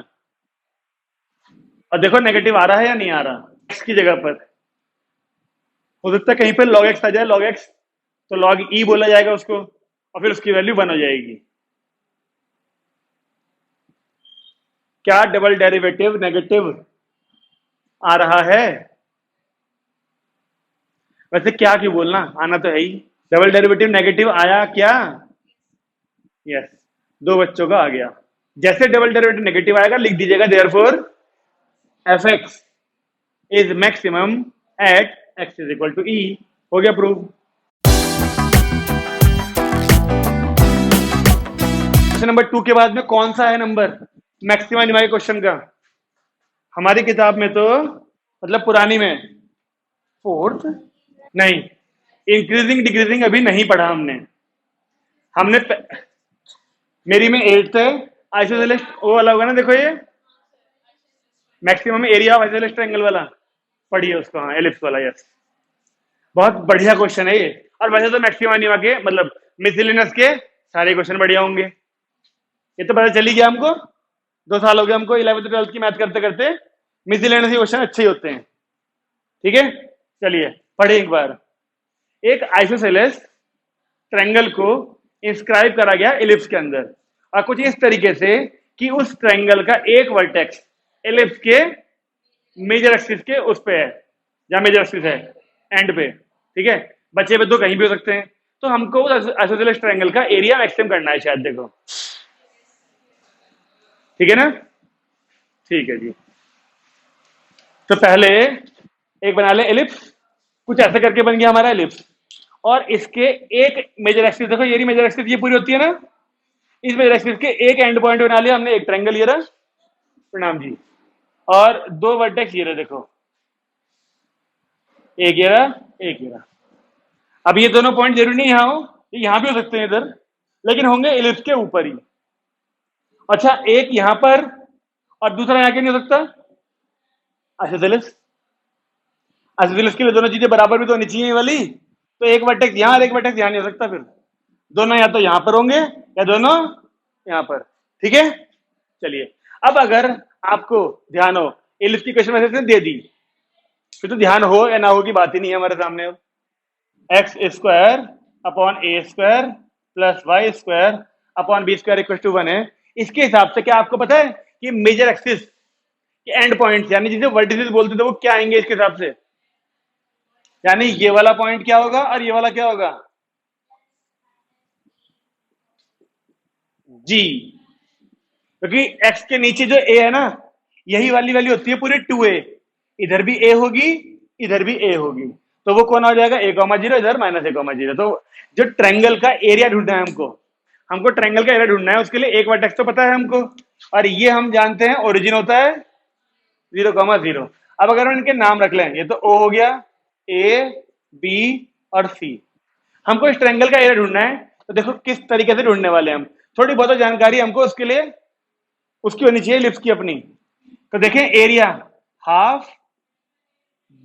और देखो नेगेटिव आ रहा है या नहीं आ रहा। एक्स की जगह पर हो सकता है कहीं पर लॉग एक्स आ जाए, लॉग एक्स तो लॉग ई बोला जाएगा उसको, और फिर उसकी वैल्यू वन हो जाएगी। क्या डबल डेरिवेटिव नेगेटिव आ रहा है, वैसे क्या क्यों बोलना, आना तो है ही। डबल डेरिवेटिव नेगेटिव आया क्या, यस, दो बच्चों का आ गया। जैसे डबल डेरिवेटिव नेगेटिव आएगा लिख दीजिएगा therefore f x is maximum at x is equal to e, हो गया प्रूव। क्वेश्चन नंबर 2 के बाद में कौन सा है नंबर मैक्सिमम निमाई क्वेश्चन का, हमारी किताब में तो मतलब पुरानी में फोर्थ नहीं, इंक्रीजिंग डिक्रीजिंग अभी नहीं पढ़ा हमने। हमने मेरी में एट्थ है, आइसोसेलेस वो वाला होगा ना, देखो ये maximum area of isosceles triangle वाला, पढ़िए उसको, हाँ एलिप्स वाला, यस बहुत बढ़िया क्वेश्चन है ये। और वैसे तो मैक्सिमम निमा के मतलब मिसलिनियस के सारे क्वेश्चन बढ़िया होंगे, ये तो पता चल ही गया हमको, 2 साल हो गए हमको 11th 12th की मैथ करते करते, मिसलिनियस के क्वेश्चन अच्छे ही होते हैं, ठीक है। चलिए पढ़े एक बार, एक आइसोसेलेस ट्रायंगल को इंस्क्राइब करा गया एलिप्स के अंदर, और कुछ इस तरीके से कि उस ट्रायंगल का एक वर्टेक्स एलिप्स के मेजर एक्सिस के उस पे है, जहां मेजर एक्सिस है एंड पे, ठीक है, बचे पे तो कहीं भी हो सकते हैं। तो हमको उस आइसोसेलेस ट्रायंगल का एरिया मैक्सिमम करना है शायद, देखो ठीक है ना, ठीक है जी। तो पहले एक बना ले एलिप्स, कुछ ऐसे करके बन गया हमारा एलिप्स, और इसके एक मेजर एक्सिस, देखो ये मेजर एक्सिस ये पूरी होती है ना, इस मेजर एक्सिस के एक एंड पॉइंट बना लिया हमने, एक ट्रायंगल ये रहा, प्रणाम जी, और दो वर्टेक्स ये रहे, देखो एक ये रहा, एक ये रहा। अब ये दोनों पॉइंट जरूरी नहीं यहाँ हो, ये यहाँ भी हो सकते हैं इधर, लेकिन होंगे एलिप्स के ऊपर ही। अच्छा एक यहाँ पर और दूसरा यहाँ के नहीं हो सकता, आइसोसेलेस, आइसोसेलेस के लिए दोनों चीजें बराबर भी तो होनी चाहिए वाली, तो एक वर्टेक्स यहाँ और एक वर्टेक्स यहाँ नहीं हो सकता, फिर दोनों या तो यहाँ पर होंगे या दोनों यहाँ पर, ठीक है। चलिए अब अगर आपको ध्यान हो, एलिप्स की क्वेश्चन वैसे दे दी, फिर तो ध्यान हो या ना हो की बात ही नहीं है हमारे सामने। अब X square upon A square plus Y square upon B square equal to 1 है। इसके हिसाब से क्या आपको पता है कि मेजर एक्सिस के एंड पॉइंट्स यानी जिसे वर्टिसेस बोलते थे वो क्या आएंगे इसके हिसाब से, यानी ये वाला पॉइंट क्या होगा और ये वाला क्या होगा, जी, क्योंकि एक्स के नीचे जो ए है ना, यही वाली वैल्यू होती है पूरे 2a, इधर भी ए होगी इधर भी ए होगी, तो वो कौन हो जाएगा, a कॉमा जीरो, इधर माइनस a कॉमा जीरो। तो जो ट्रायंगल का एरिया ढूंढना है हमको, हमको ट्रायंगल का एरिया ढूंढना है, उसके लिए एक वर्टेक्स तो पता है हमको, और ये हम जानते हैं ओरिजिन होता है 0,0। अब अगर हम इनके नाम रख लें, ये तो O हो गया, A, B और C। हमको इस ट्रायंगल का एरिया ढूंढना है, तो देखो किस तरीके से ढूंढने वाले हैं हम। थोड़ी बहुत जानकारी हमको उसके लिए उसकी होनी चाहिए लिप्स की अपनी। तो देखें area half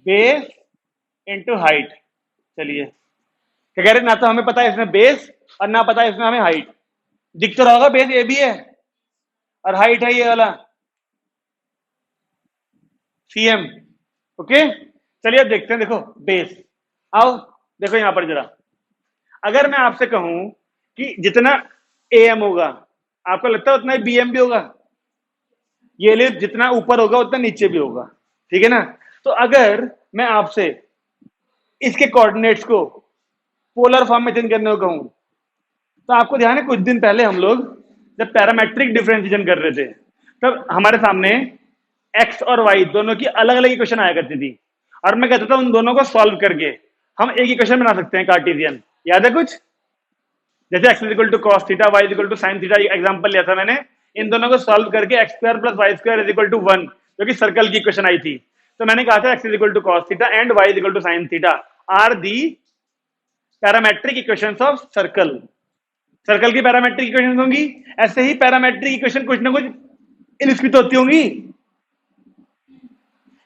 base into height. चलिए क्या कह रहे हैं, ना तो हमें पता है इसमें बेस और ना पता है इसमें हमें हाइट। दिख तो रहा होगा बेस ए बी है और हाइट है ये वाला सीएम। ओके चलिए अब देखते हैं। देखो बेस, आओ देखो यहां पर जरा, अगर मैं आपसे कहूं कि जितना एम होगा, आपको लगता है उतना ही बीएम भी होगा? ये लिप जितना ऊपर होगा उतना नीचे भी होगा, ठीक है ना? तो अगर मैं आपसे इसके कोऑर्डिनेट्स को पोलर फॉर्म में चेंज करने को कहूं, तो आपको ध्यान है कुछ दिन पहले हम लोग जब पैरामेट्रिक डिफरेंशिएशन कर रहे थे, तब हमारे सामने एक्स और वाई दोनों की अलग अलग इक्वेशन आया करती थी, और मैं कहता था उन दोनों को सॉल्व करके हम एक इक्वेशन बना सकते हैं कार्टेशियन। याद है कुछ? जैसे X is equal to cos theta, Y is equal to sine theta, example लिया था मैंने। इन दोनों को सॉल्व करके X square plus Y square is equal to 1, जो कि सर्कल की इक्वेशन आई थी। तो मैंने कहा था X is equal to cos theta and Y is equal to sine theta are the parametric equations of circle. Circle की पैरामेट्रिक इक्वेशन होंगी, ऐसे ही पैरामेट्रिक इक्वेशन कुछ ना कुछ इलिप्स की तो होती होंगी,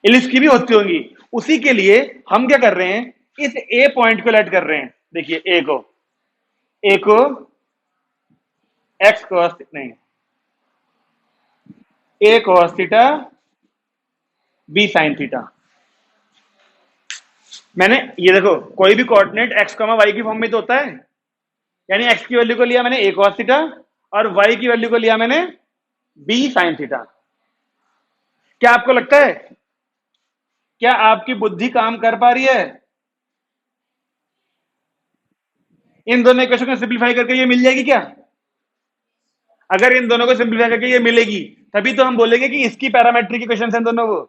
इलिप्स की भी होती होंगी। उसी के लिए हम क्या कर रहे हैं, इस ए पॉइंट को लेट कर रहे हैं। देखिए ए को एक्स कॉस नहीं, a cos theta b sine theta. मैंने ये देखो कोई भी कोऑर्डिनेट एक्स कॉमा वाई की फॉर्म में तो होता है, यानी एक्स की वैल्यू को लिया मैंने ए कॉस थीटा और वाई की वैल्यू को लिया मैंने बी साइन थीटा। क्या आपको लगता है, क्या आपकी बुद्धि काम कर पा रही है? इन दोनों इक्वेशन को सिंपलीफाई करके ये मिल जाएगी क्या? अगर इन दोनों को सिंपलीफाई करके ये मिलेगी, तभी तो हम बोलेंगे कि इसकी पैरामेट्रिक इक्वेशन है दोनों को।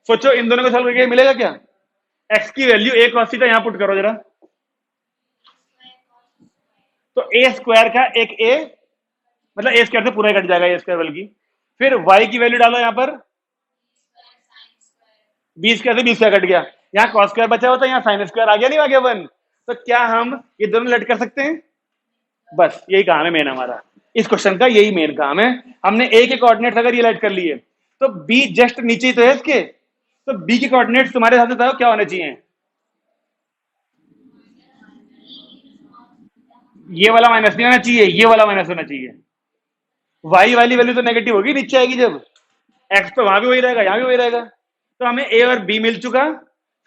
सोचो इन दोनों को सॉल्व करके मिलेगा क्या? एक्स की वैल्यू ए कॉस थीटा यहां पुट करो जरा, तो ए स्क्वायर का एक ए, मतलब ए स्क्वायर से पूरा ही कट जाएगा ए स्क्वायर बल्कि। फिर वाई की वैल्यू डालो यहां पर, बी स्क्वायर से बी स्क्वायर कट गया, यहाँ कॉस स्क्वायर बचा होता है, यहाँ साइन स्क्वायर आ गया, नहीं आ गया 1? तो क्या हम ये दोनों लट कर सकते हैं? बस यही काम है मेन हमारा, इस क्वेश्चन का यही मेन काम है। हमने ए के कोऑर्डिनेट्स अगर ये लट कर लिए, तो बी जस्ट नीचे ही तो है इसके, तो बी के कोऑर्डिनेट्स तुम्हारे साथ बताओ क्या होने चाहिए? ये वाला माइनस नहीं होना चाहिए, ये वाला माइनस होना चाहिए। वाई वाली वैल्यू तो नेगेटिव होगी नीचे आएगी जब, एक्स तो वहां भी वही रहेगा यहां भी वही रहेगा। तो हमें ए और बी मिल चुका,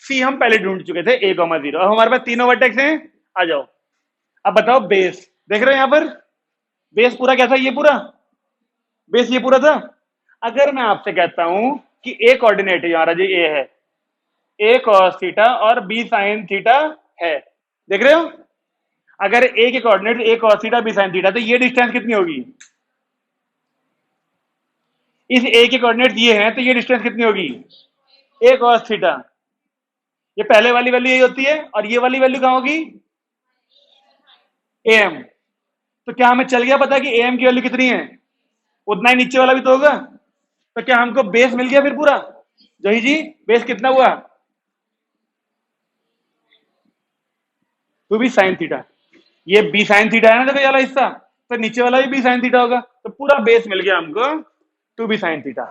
सी हम पहले ढूंढ चुके थे a, 0। अब हमारे पास तीनों वर्टेक्स हैं, आ जाओ। अब बताओ बेस, देख रहे हो यहां पर बेस पूरा क्या था, ये पूरा बेस ये पूरा था। अगर मैं आपसे कहता हूं कि ए कोऑर्डिनेट है हमारा, जी ए है, ए कॉस थीटा और बी साइन थीटा है, देख रहे हो? अगर ए के coordinate a cos theta b sine theta, तो ये डिस्टेंस कितनी होगी? इस ए के कोऑर्डिनेट ये हैं, तो ये डिस्टेंस कितनी होगी? ए कॉस थीटा। ये पहले वाली वैल्यू यही होती है, और ये वाली वैल्यू कहां होगी? एम। तो क्या हमें चल गया पता कि एम की वैल्यू कितनी है? उतना ही नीचे वाला भी तो होगा। तो क्या हमको बेस मिल गया फिर पूरा? जही जी बेस कितना हुआ? 2 बी साइन थीटा। ये बी साइन थीटा है ना, देखो ये वाला हिस्सा, तो नीचे वाला भी बी साइन थीटा होगा, तो पूरा बेस मिल गया हमको 2 बी साइन थीटा।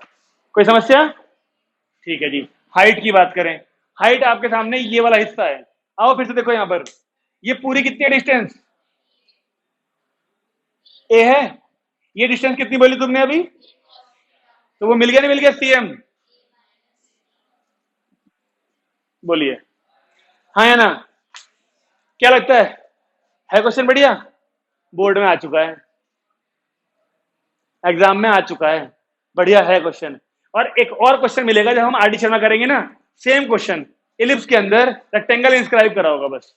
कोई समस्या? ठीक है जी। हाइट की बात करें, हाइट आपके सामने ये वाला हिस्सा है। आओ फिर से देखो यहां पर, ये पूरी कितनी है डिस्टेंस? ए है, ये डिस्टेंस कितनी बोली तुमने अभी? तो वो मिल गया नहीं मिल गया सीएम? बोलिए हाँ या ना? क्या लगता है क्वेश्चन बढ़िया? बोर्ड में आ चुका है, एग्जाम में आ चुका है, बढ़िया है क्वेश्चन। और एक और क्वेश्चन मिलेगा जब हम आर डी शर्मा करेंगे ना, सेम क्वेश्चन, इलिप्स के अंदर रेक्टेंगल इंस्क्राइब करा होगा, बस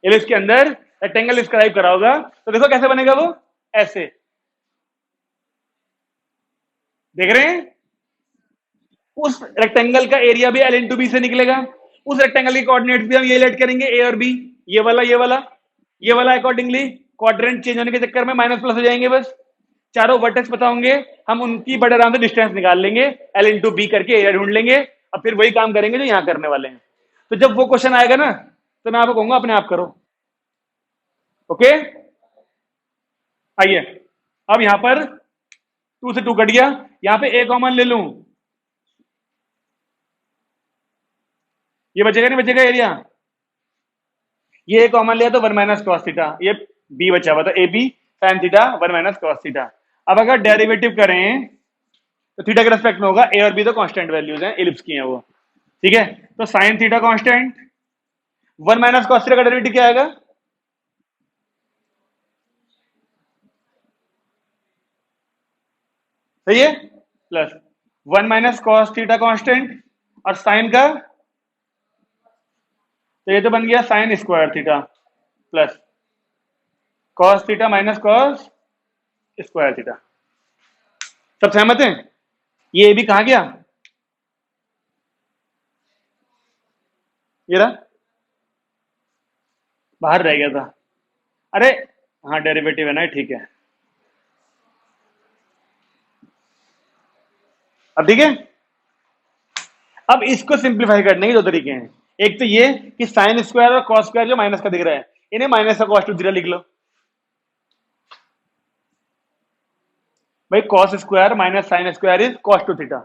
इलिप्स के अंदर रेक्टेंगल इंस्क्राइब करा होगा। तो देखो कैसे बनेगा वो, ऐसे, देख रहे हैं? उस रेक्टेंगल का एरिया भी एल इंटू बी से निकलेगा, उस रेक्टेंगल के कोऑर्डिनेट्स भी हम ये लेट करेंगे, ए और बी, ये वाला ये वाला ये वाला, अकॉर्डिंगली क्वाड्रेंट चेंज होने के चक्कर में माइनस प्लस हो जाएंगे। बस चारों वर्टेक्स पता होंगे, हम उनकी बड़े आराम से डिस्टेंस निकाल लेंगे, एल इंटू बी करके एरिया ढूंढ लेंगे, और फिर वही काम करेंगे जो यहां करने वाले हैं। तो जब वो क्वेश्चन आएगा ना, तो मैं आपको कहूंगा अपने आप करो। ओके, आइए अब यहां पर 2 से 2 कट गया, यहां पे ए कॉमन ले लूं, ये बचेगा नहीं बचेगा एरिया, ये कॉमन लिया तो 1 माइनस कॉस थीटा, ये बी बचा हुआ था, A B sine theta 1 minus cos theta. अब अगर डेरिवेटिव करें तो थीटा के रेस्पेक्ट में होगा, ए और बी तो कांस्टेंट वैल्यूज हैं, इलिप्स की हैं वो, ठीक है। तो sine theta constant, 1 minus cos theta का डेरिवेटिव क्या आएगा, सही है, plus 1 minus cos theta constant, और साइन का, तो ये तो बन गया sine square theta plus cos theta minus cos square theta. सब सहमत हैं? ये भी कहां गया, ये रहा, बाहर रह गया था। अरे हाँ डेरिवेटिव है ना, ठीक है, अब ठीक है। अब इसको सिंप्लीफाई करने के दो तरीके हैं, एक तो ये कि साइन स्क्वायर और कॉस स्क्वायर जो माइनस का दिख रहा है, इन्हें माइनस का कॉस टू थीटा लिख लो। भाई cos square minus sine square is cos two theta,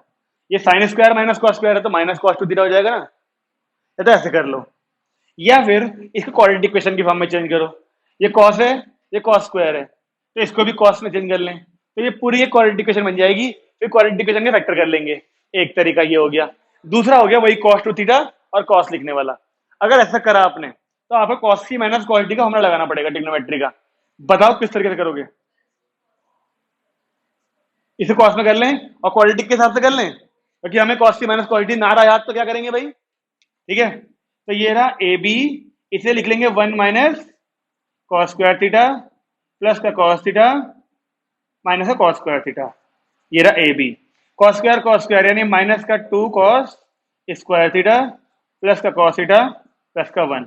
ये sine square minus cos square है तो माइनस कॉस टू थीटा हो जाएगा ना, या तो ऐसे कर लो, या फिर इसको क्वाड्रेटिक इक्वेशन की फॉर्म में चेंज करो, ये कॉस है ये कॉस स्क्वायर है, तो इसको भी कॉस में चेंज कर लें, तो ये पूरी एक क्वाड्रेटिक इक्वेशन बन जाएगी, फिर क्वाड्रेटिक इक्वेशन के फैक्टर कर लेंगे। एक तरीका ये हो गया, दूसरा हो गया वही कॉस टू थीटा और कॉस लिखने वाला। अगर ऐसा करा आपने तो आपको कॉस की माइनस कॉस टी का फॉर्मूला लगाना पड़ेगा ट्रिग्नोमेट्री का। बताओ किस तरीके से करोगे, इसे कॉस में कर लें और क्वाड्रेटिक के हिसाब से कर लें, क्योंकि हमें कॉस की माइनस क्वालिटी ना रहा याद तो क्या करेंगे भाई, ठीक है। तो ये रहा ए बी, इसे लिख लेंगे 1 minus cos square theta plus का कॉस थीटा माइनस का कॉस स्क्वायर थीटा, ये रहा ए बी। कॉस स्क्वायर यानी माइनस का 2 कॉस स्क्वायर थीटा प्लस का कॉस थीटा प्लस का 1,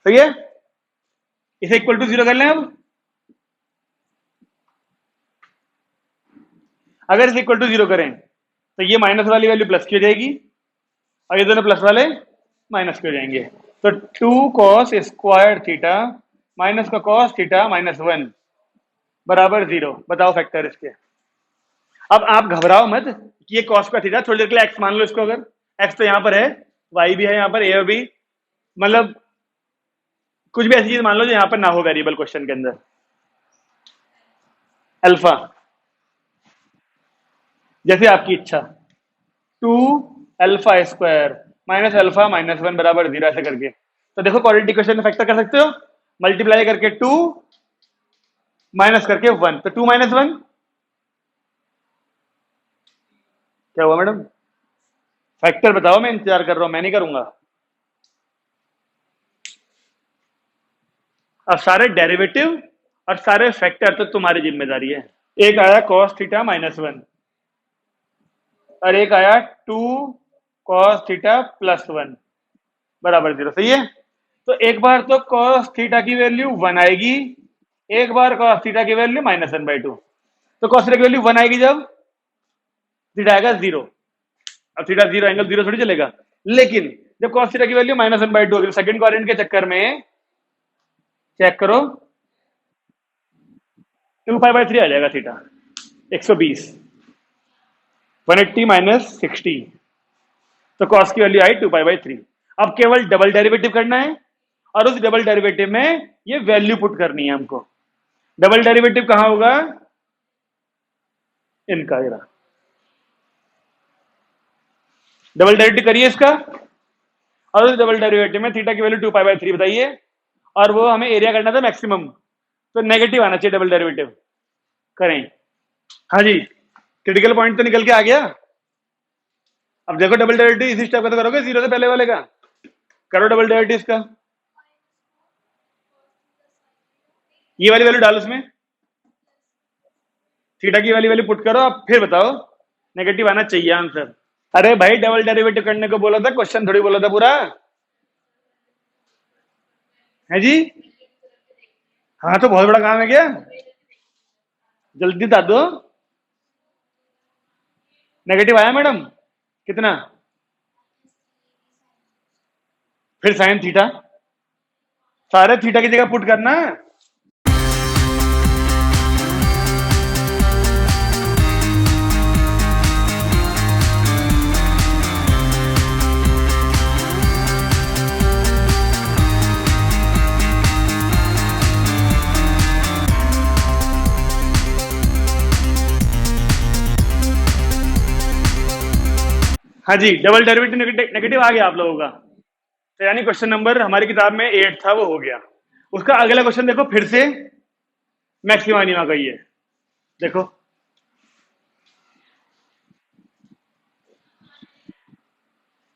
सही है। इसे इक्वल टू 0 कर लें। अब अगर इसे इक्वल टू 0 करें तो ये माइनस वाली वैल्यू प्लस की हो जाएगी और ये दोनों प्लस वाले माइनस के हो जाएंगे। तो 2 कॉस स्क्वायर थीटा माइनस का कॉस थीटा माइनस 1 बराबर 0। बताओ फैक्टर इसके। अब आप घबराओ मत कि ये कॉस का थीटा, थोड़ी देर के लिए एक्स मान लो इसको, अगर एक्स तो यहां पर है, वाई भी है यहां पर, ए और बी, मतलब कुछ भी ऐसी चीज मान लो जो यहां पर ना हो वेरिएबल क्वेश्चन के अंदर। अल्फा, जैसे आपकी इच्छा, 2 alpha square minus alpha minus 1 बराबर 0 ऐसे करके। तो देखो क्वाड्रेटिक इक्वेशन में फैक्टर कर सकते हो, मल्टीप्लाई करके 2 माइनस करके 1, तो 2 माइनस 1 क्या हुआ मैडम? फैक्टर बताओ, मैं इंतजार कर रहा हूं, मैं नहीं करूंगा। अब सारे डेरिवेटिव और सारे फैक्टर तो तुम्हारी जिम्मेदारी है। एक आया कॉस थीटा माइनस 1 और एक आया 2 कॉस थीटा प्लस 1 बराबर 0, सही है। तो एक बार तो कॉस थीटा की वैल्यू 1 आएगी, एक बार कॉस थीटा की वैल्यू -1/2। तो कॉस थीटा की वैल्यू 1 आएगी जब थीटा आएगा 0। अब थीटा 0 एंगल 0 थोड़ी चलेगा, लेकिन जब कॉस थीटा की वैल्यू -1/2 होगी, सेकंड क्वाड्रेंट के चक्कर में चेक करो 2π/3 आ जाएगा थीटा, 120, 180 माइनस 60, तो कॉस की वैल्यू आई 2π/3। अब केवल डबल डेरिवेटिव करना है और उस डबल डेरिवेटिव में ये वैल्यू पुट करनी है हमको। डबल डेरिवेटिव कहां होगा? इनका, डबल डेरिवेटिव करिए इसका, और उस डबल डेरिवेटिव में थीटा की वैल्यू 2π/3 बताइए, और वो हमें एरिया करना था मैक्सिमम, तो नेगेटिव आना चाहिए डबल डेरिवेटिव। करें, हाँ जी, क्रिटिकल पॉइंट तो निकल के आ गया। अब देखो डबल डेरिवेटिव इसी स्टेप का तो करोगे, 0 से पहले वाले का करो डबल डेरिवेटिव इसका, ये वाली वैल्यू डालो उसमें, थीटा की वाली वैल्यू पुट करो, अब फिर बताओ नेगेटिव आना चाहिए आंसर। अरे भाई डबल डेरिवेटिव करने को बोला था, क्वेश्चन थोड़ी बोला था पूरा। है जी। हाँ तो बहुत बड़ा काम है क्या? जल्दी बता दो। नेगेटिव आया मैडम? कितना? फिर साइन थीटा, सारे थीटा की जगह पुट करना है। हाँ जी, डबल डेरिवेटिव नेगेटिव आ गया आप लोगों का। तो यानी क्वेश्चन नंबर हमारी किताब में 8 था, वो हो गया। उसका अगला क्वेश्चन देखो, फिर से मैक्सिमा मिनिमा का ही है। देखो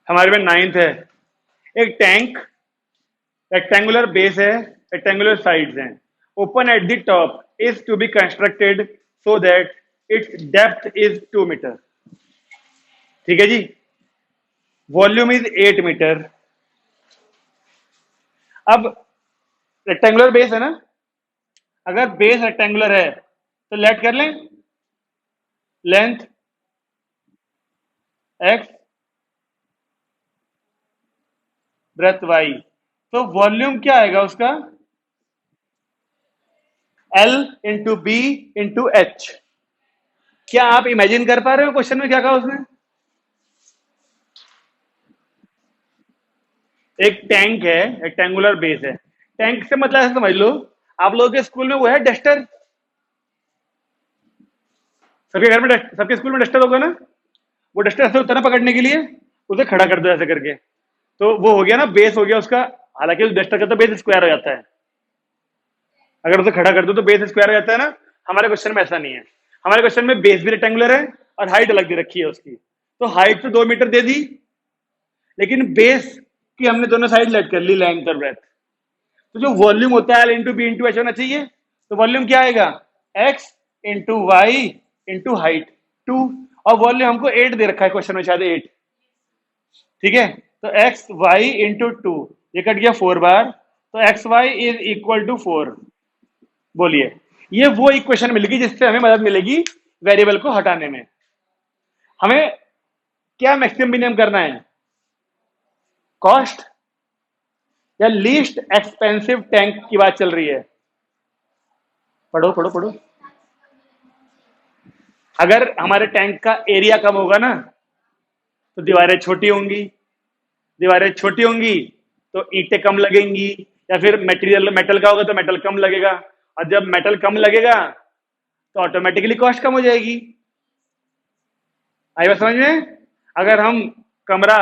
हमारे में 9th है। एक टैंक, रेक्टेंगुलर बेस है, रेक्टेंगुलर साइड्स हैं, open at the top is to be constructed so that its depth is 2 metre. ठीक है जी। Volume is 8 metre. अब रेक्टेंगुलर बेस है ना, अगर बेस रेक्टेंगुलर है तो लेट कर लें लेंथ x, ब्रेथ y, तो वॉल्यूम क्या आएगा उसका? L into B into H. क्या आप इमेजिन कर पा रहे हो क्वेश्चन में क्या कहा उसने? एक टैंक है, रेक्टेंगुलर बेस है। टैंक से मतलब ऐसे समझ लो, आप लोगों के स्कूल में वो है डस्टर, सबके घर में सबके स्कूल में डस्टर होगा ना। वो डस्टर ऐसे होता है ना पकड़ने के लिए, उसे खड़ा कर दो ऐसे करके, तो वो हो गया ना, बेस हो गया उसका। हालांकि उस डस्टर का तो बेस स्क्वायर हो जाता है, अगर उसे खड़ा कर दो तो बेस स्क्वायर हो जाता है ना। हमारे क्वेश्चन में ऐसा नहीं है। हमारे क्वेश्चन में बेस भी रेक्टेंगुलर है और हाइट अलग दे रखी है उसकी। तो हाइट तो 2 मीटर दे दी, लेकिन बेस की हमने दोनों साइड लेट कर ली, लेंथ और ब्रेथ। तो जो वॉल्यूम होता है L into B into H होना चाहिए। तो वॉल्यूम क्या आएगा? x into Y into height 2, और वॉल्यूम हमको 8 दे रखा है क्वेश्चन में, शायद 8। ठीक है, तो एक्स वाई इंटू 2, ये कट गया 4 बार, तो X Y is equal to 4। बोलिए, ये वो इक्वेशन मिलेगी जिससे हमें मदद मिलेगी वेरिएबल को हटाने में। हमें क्या मैक्सिमम मिनिमम करना है? कॉस्ट या लीस्ट एक्सपेंसिव टैंक की बात चल रही है? पढ़ो पढ़ो पढ़ो। अगर हमारे टैंक का एरिया कम होगा ना, तो दीवारें छोटी होंगी, दीवारें छोटी होंगी तो ईंटें कम लगेंगी, या फिर मटेरियल मेटल का होगा तो मेटल कम लगेगा, और जब मेटल कम लगेगा तो ऑटोमेटिकली कॉस्ट कम हो जाएगी। आई बात समझ में? अगर हम कमरा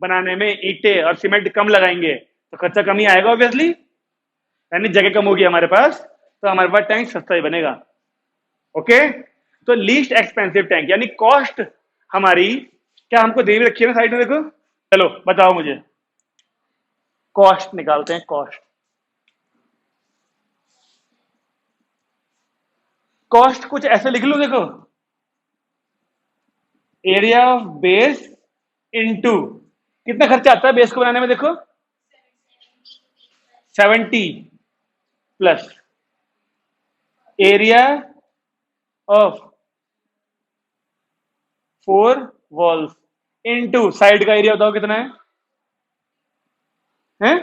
बनाने में ईंटें और सीमेंट कम लगाएंगे तो खर्चा कम ही आएगा ऑब्वियसली, यानी जगह कम होगी हमारे पास, तो हमारे पास टैंक सस्ता ही बनेगा। ओके, तो लीस्ट एक्सपेंसिव टैंक यानी कॉस्ट हमारी क्या हमको दे रखी है ना साइड में, देखो। चलो बताओ मुझे, कॉस्ट निकालते हैं। कॉस्ट, कॉस्ट कुछ ऐसे लिख लो, देखो, एरिया ऑफ बेस इनटू कितना खर्चा आता है बेस को बनाने में, देखो 70 plus area of 4 walls into side का एरिया बताओ कितना है? हैं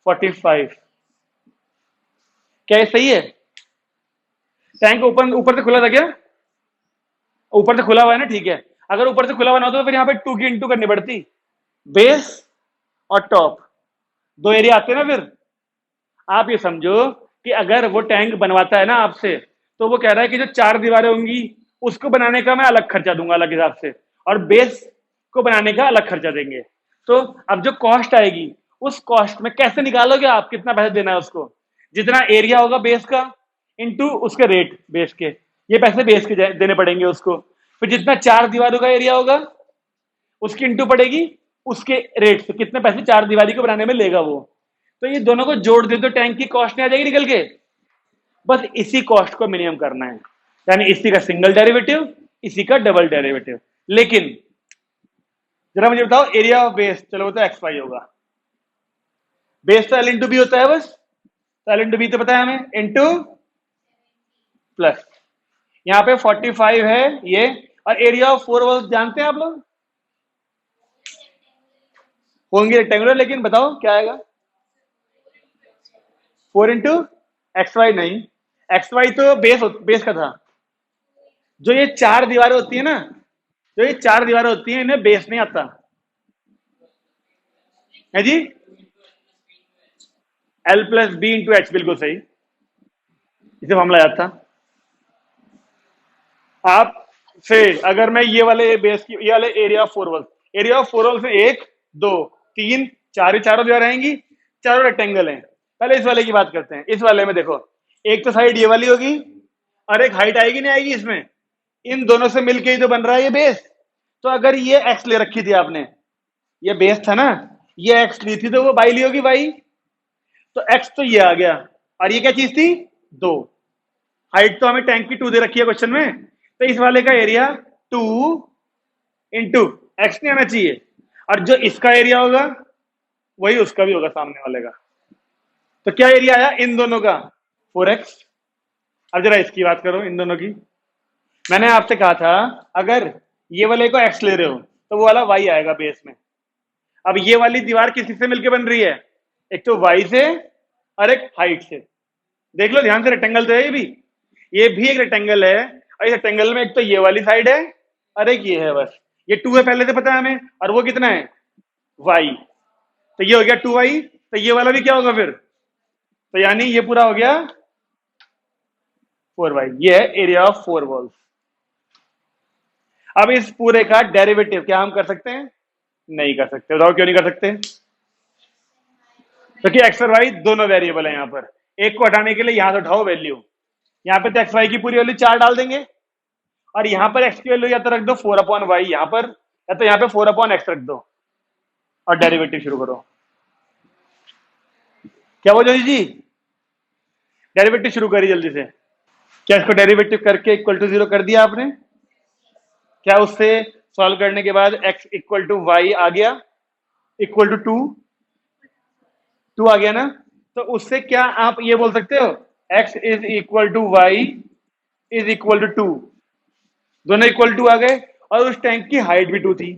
45। क्या ये सही है? टैंक ओपन ऊपर से खुला था क्या? ऊपर से खुला हुआ है ना, ठीक है। अगर ऊपर से खुला हुआ ना होता तो फिर यहाँ पे 2 की इंटू करनी पड़ती, बेस और टॉप, 2 एरिया आते ना फिर। आप ये समझो कि अगर वो टैंक बनवाता है ना आपसे, तो वो कह रहा है कि जो 4 दीवारें होंगी उसको बनाने का मैं अलग खर्चा दूंगा अलग हिसाब से, और बेस को बनाने का अलग खर्चा देंगे। तो अब जो कॉस्ट आएगी, उस कॉस्ट में कैसे निकालोगे आप कितना पैसा देना है उसको? जितना एरिया होगा बेस का इंटू उसके रेट बेस के, ये पैसे बेस के देने पड़ेंगे उसको। फिर जितना 4 दीवारों का एरिया होगा उसकी इंटू पड़ेगी उसके रेट से, कितने पैसे 4 दीवारी को बनाने में लेगा वो। तो ये दोनों को जोड़ दे तो टैंक की कॉस्ट नहीं आ जाएगी निकल के। बस इसी कॉस्ट को मिनिमम करना है, यानी इसी का सिंगल डेरिवेटिव, इसी का डबल डेरिवेटिव। लेकिन जरा मुझे बताओ एरिया ऑफ बेस, चलो वो तो एक्स वाई होगा, बेस तो एल इंटू बी होता है बस, तो एल इंटू बी तो पता है हमें, इंटू प्लस यहाँ पे 45 है ये, और एरिया ऑफ 4 वॉल्स जानते हैं आप लोग होंगे रेक्टेंगुलर, लेकिन बताओ क्या आएगा, 4 इंटू एक्स वाई, नहीं एक्स वाई तो बेस का था, जो ये चार दीवारें होती है ना, जो ये चार दीवारें होती हैं इन्हें बेस नहीं आता है जी, L plus B into H, बिल्कुल सही, इसे फॉर्मूला याद था। आप फिर अगर मैं ये वाले बेस की, ये वाले area of 4 walls, area of 4 walls में 1 2 3 4 ही चारों दीवार रहेंगी, चारों रेक्टेंगल हैं। पहले इस वाले की बात करते हैं। इस वाले में देखो, एक तो साइड ये वाली होगी और एक हाइट आएगी नहीं आएगी इसमें, इन दोनों से मिलके ही तो बन रहा है ये बेस। तो अगर ये एक्स ले रखी थी आपने, ये बेस था ना, ये एक्स ली थी तो वो बाई ली होगी बाई, तो एक्स तो ये आ गया, और ये क्या चीज थी, 2, हाइट तो हमें टैंक की 2 दे रखी है क्वेश्चन में, तो इस वाले का एरिया 2 इंटू एक्स नहीं आना चाहिए, और जो इसका एरिया होगा वही उसका भी होगा सामने वाले का, तो क्या एरिया आया इन दोनों का, 4x। अब जरा इसकी बात करो इन दोनों की, मैंने आपसे कहा था अगर ये वाले को x ले रहे हो तो वो वाला y आएगा बेस में। अब ये वाली दीवार किसी से मिलकर बन रही है, एक तो y से और एक हाइट से, देख लो ध्यान से, रेक्टेंगल तो है ये भी एक रेक्टेंगल है, और इस रेक्टेंगल में एक तो ये वाली साइड है और एक ये है, बस ये 2 है पहले से पता है हमें, और वो कितना है y, तो ये हो गया 2y, तो ये वाला भी क्या होगा फिर, तो यानी ये पूरा हो गया 4y, ये है एरिया ऑफ 4 वॉल्स। अब इस पूरे का डेरिवेटिव क्या हम कर सकते हैं, नहीं कर सकते, बताओ क्यों नहीं कर सकते, क्योंकि एक्स और वाई दोनों वेरिएबल है, यहां पर एक को हटाने के लिए यहां से उठाओ वैल्यू, यहां पे तो एक्स वाई की पूरी वैल्यू 4 डाल देंगे, और यहां पर एक्स की वैल्यू या तो रख दो 4/y यहां पर, या तो यहां पे 4/x रख दो, और डेरिवेटिव शुरू करो। क्या वो जोशी जी, डेरिवेटिव शुरू करिए जल्दी से। क्या इसको डेरिवेटिव करके इक्वल टू 0 कर दिया आपने, क्या उससे सॉल्व करने के बाद x इक्वल टू वाई आ गया, इक्वल टू 2 आ गया ना, तो उससे क्या आप ये बोल सकते हो x is equal to Y is equal to 2, दोनों इक्वल टू आ गए, और उस टैंक की हाइट भी 2 थी,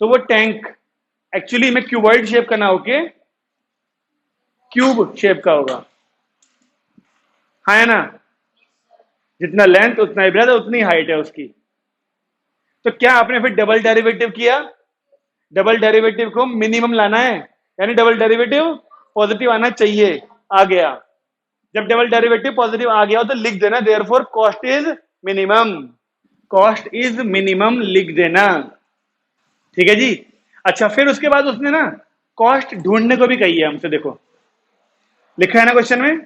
तो वो टैंक एक्चुअली में क्यूबॉइड शेप का ना होके क्यूब शेप का होगा, हाँ है ना, जितना लेंथ उतना ही ब्रेथ उतनी हाइट है उसकी। तो क्या आपने फिर डबल डेरिवेटिव किया, डबल डेरिवेटिव को मिनिमम लाना है, यानी डबल डेरिवेटिव पॉजिटिव आना चाहिए, आ गया, जब डबल डेरिवेटिव पॉजिटिव आ गया हो तो लिख देना therefore cost is minimum, cost is minimum लिख देना, ठीक है जी। अच्छा फिर उसके बाद उसने ना कॉस्ट ढूंढने को भी कही है हमसे, देखो लिखा है ना क्वेश्चन में,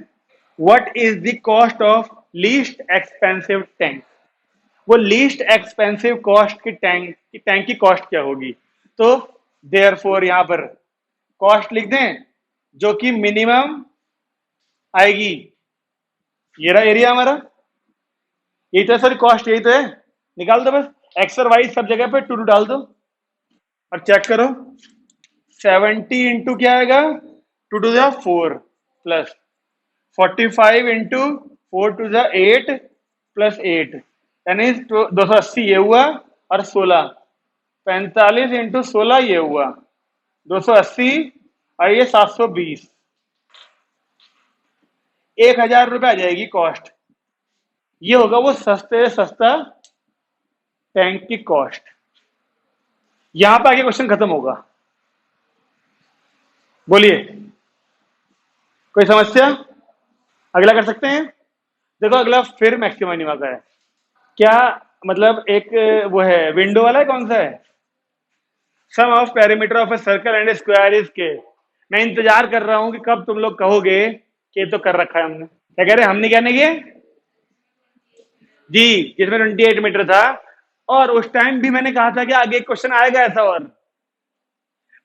what is the cost of least expensive tank, वो लीस्ट एक्सपेंसिव कॉस्ट की टैंक की कॉस्ट क्या होगी, तो देयरफॉर यहां पर कॉस्ट लिख दें जो कि मिनिमम आएगी, ये रहा एरिया हमारा, यही तो है, सॉरी कॉस्ट यही तो है, निकाल दो बस, एक्स और वाई सब जगह पे 2 डाल दो, और चेक करो 70 इंटू क्या आएगा, 2 to the 4 plus 45 into 4 to the 8 plus 8, यानी 280 ये हुआ, और 16 45 इंटू 16 ये हुआ 280, और ये 720, 1000 रुपये आ जाएगी कॉस्ट, ये होगा वो सस्ते सस्ता टैंक की कॉस्ट। यहां पे आगे क्वेश्चन खत्म होगा, बोलिए कोई समस्या, अगला कर सकते हैं। देखो अगला फिर मैक्सिमा मिनिमा का है, क्या मतलब एक वो है विंडो वाला है, कौन सा है, sum of perimeter of a circle and square is K, मैं इंतजार कर रहा हूं कि कब तुम लोग कहोगे कि तो कर रखा है हमने, क्या कह रहे हैं हमने, क्या नहीं किया जी, जिसमें 28 मीटर था, और उस टाइम भी मैंने कहा था कि आगे एक क्वेश्चन आएगा ऐसा, और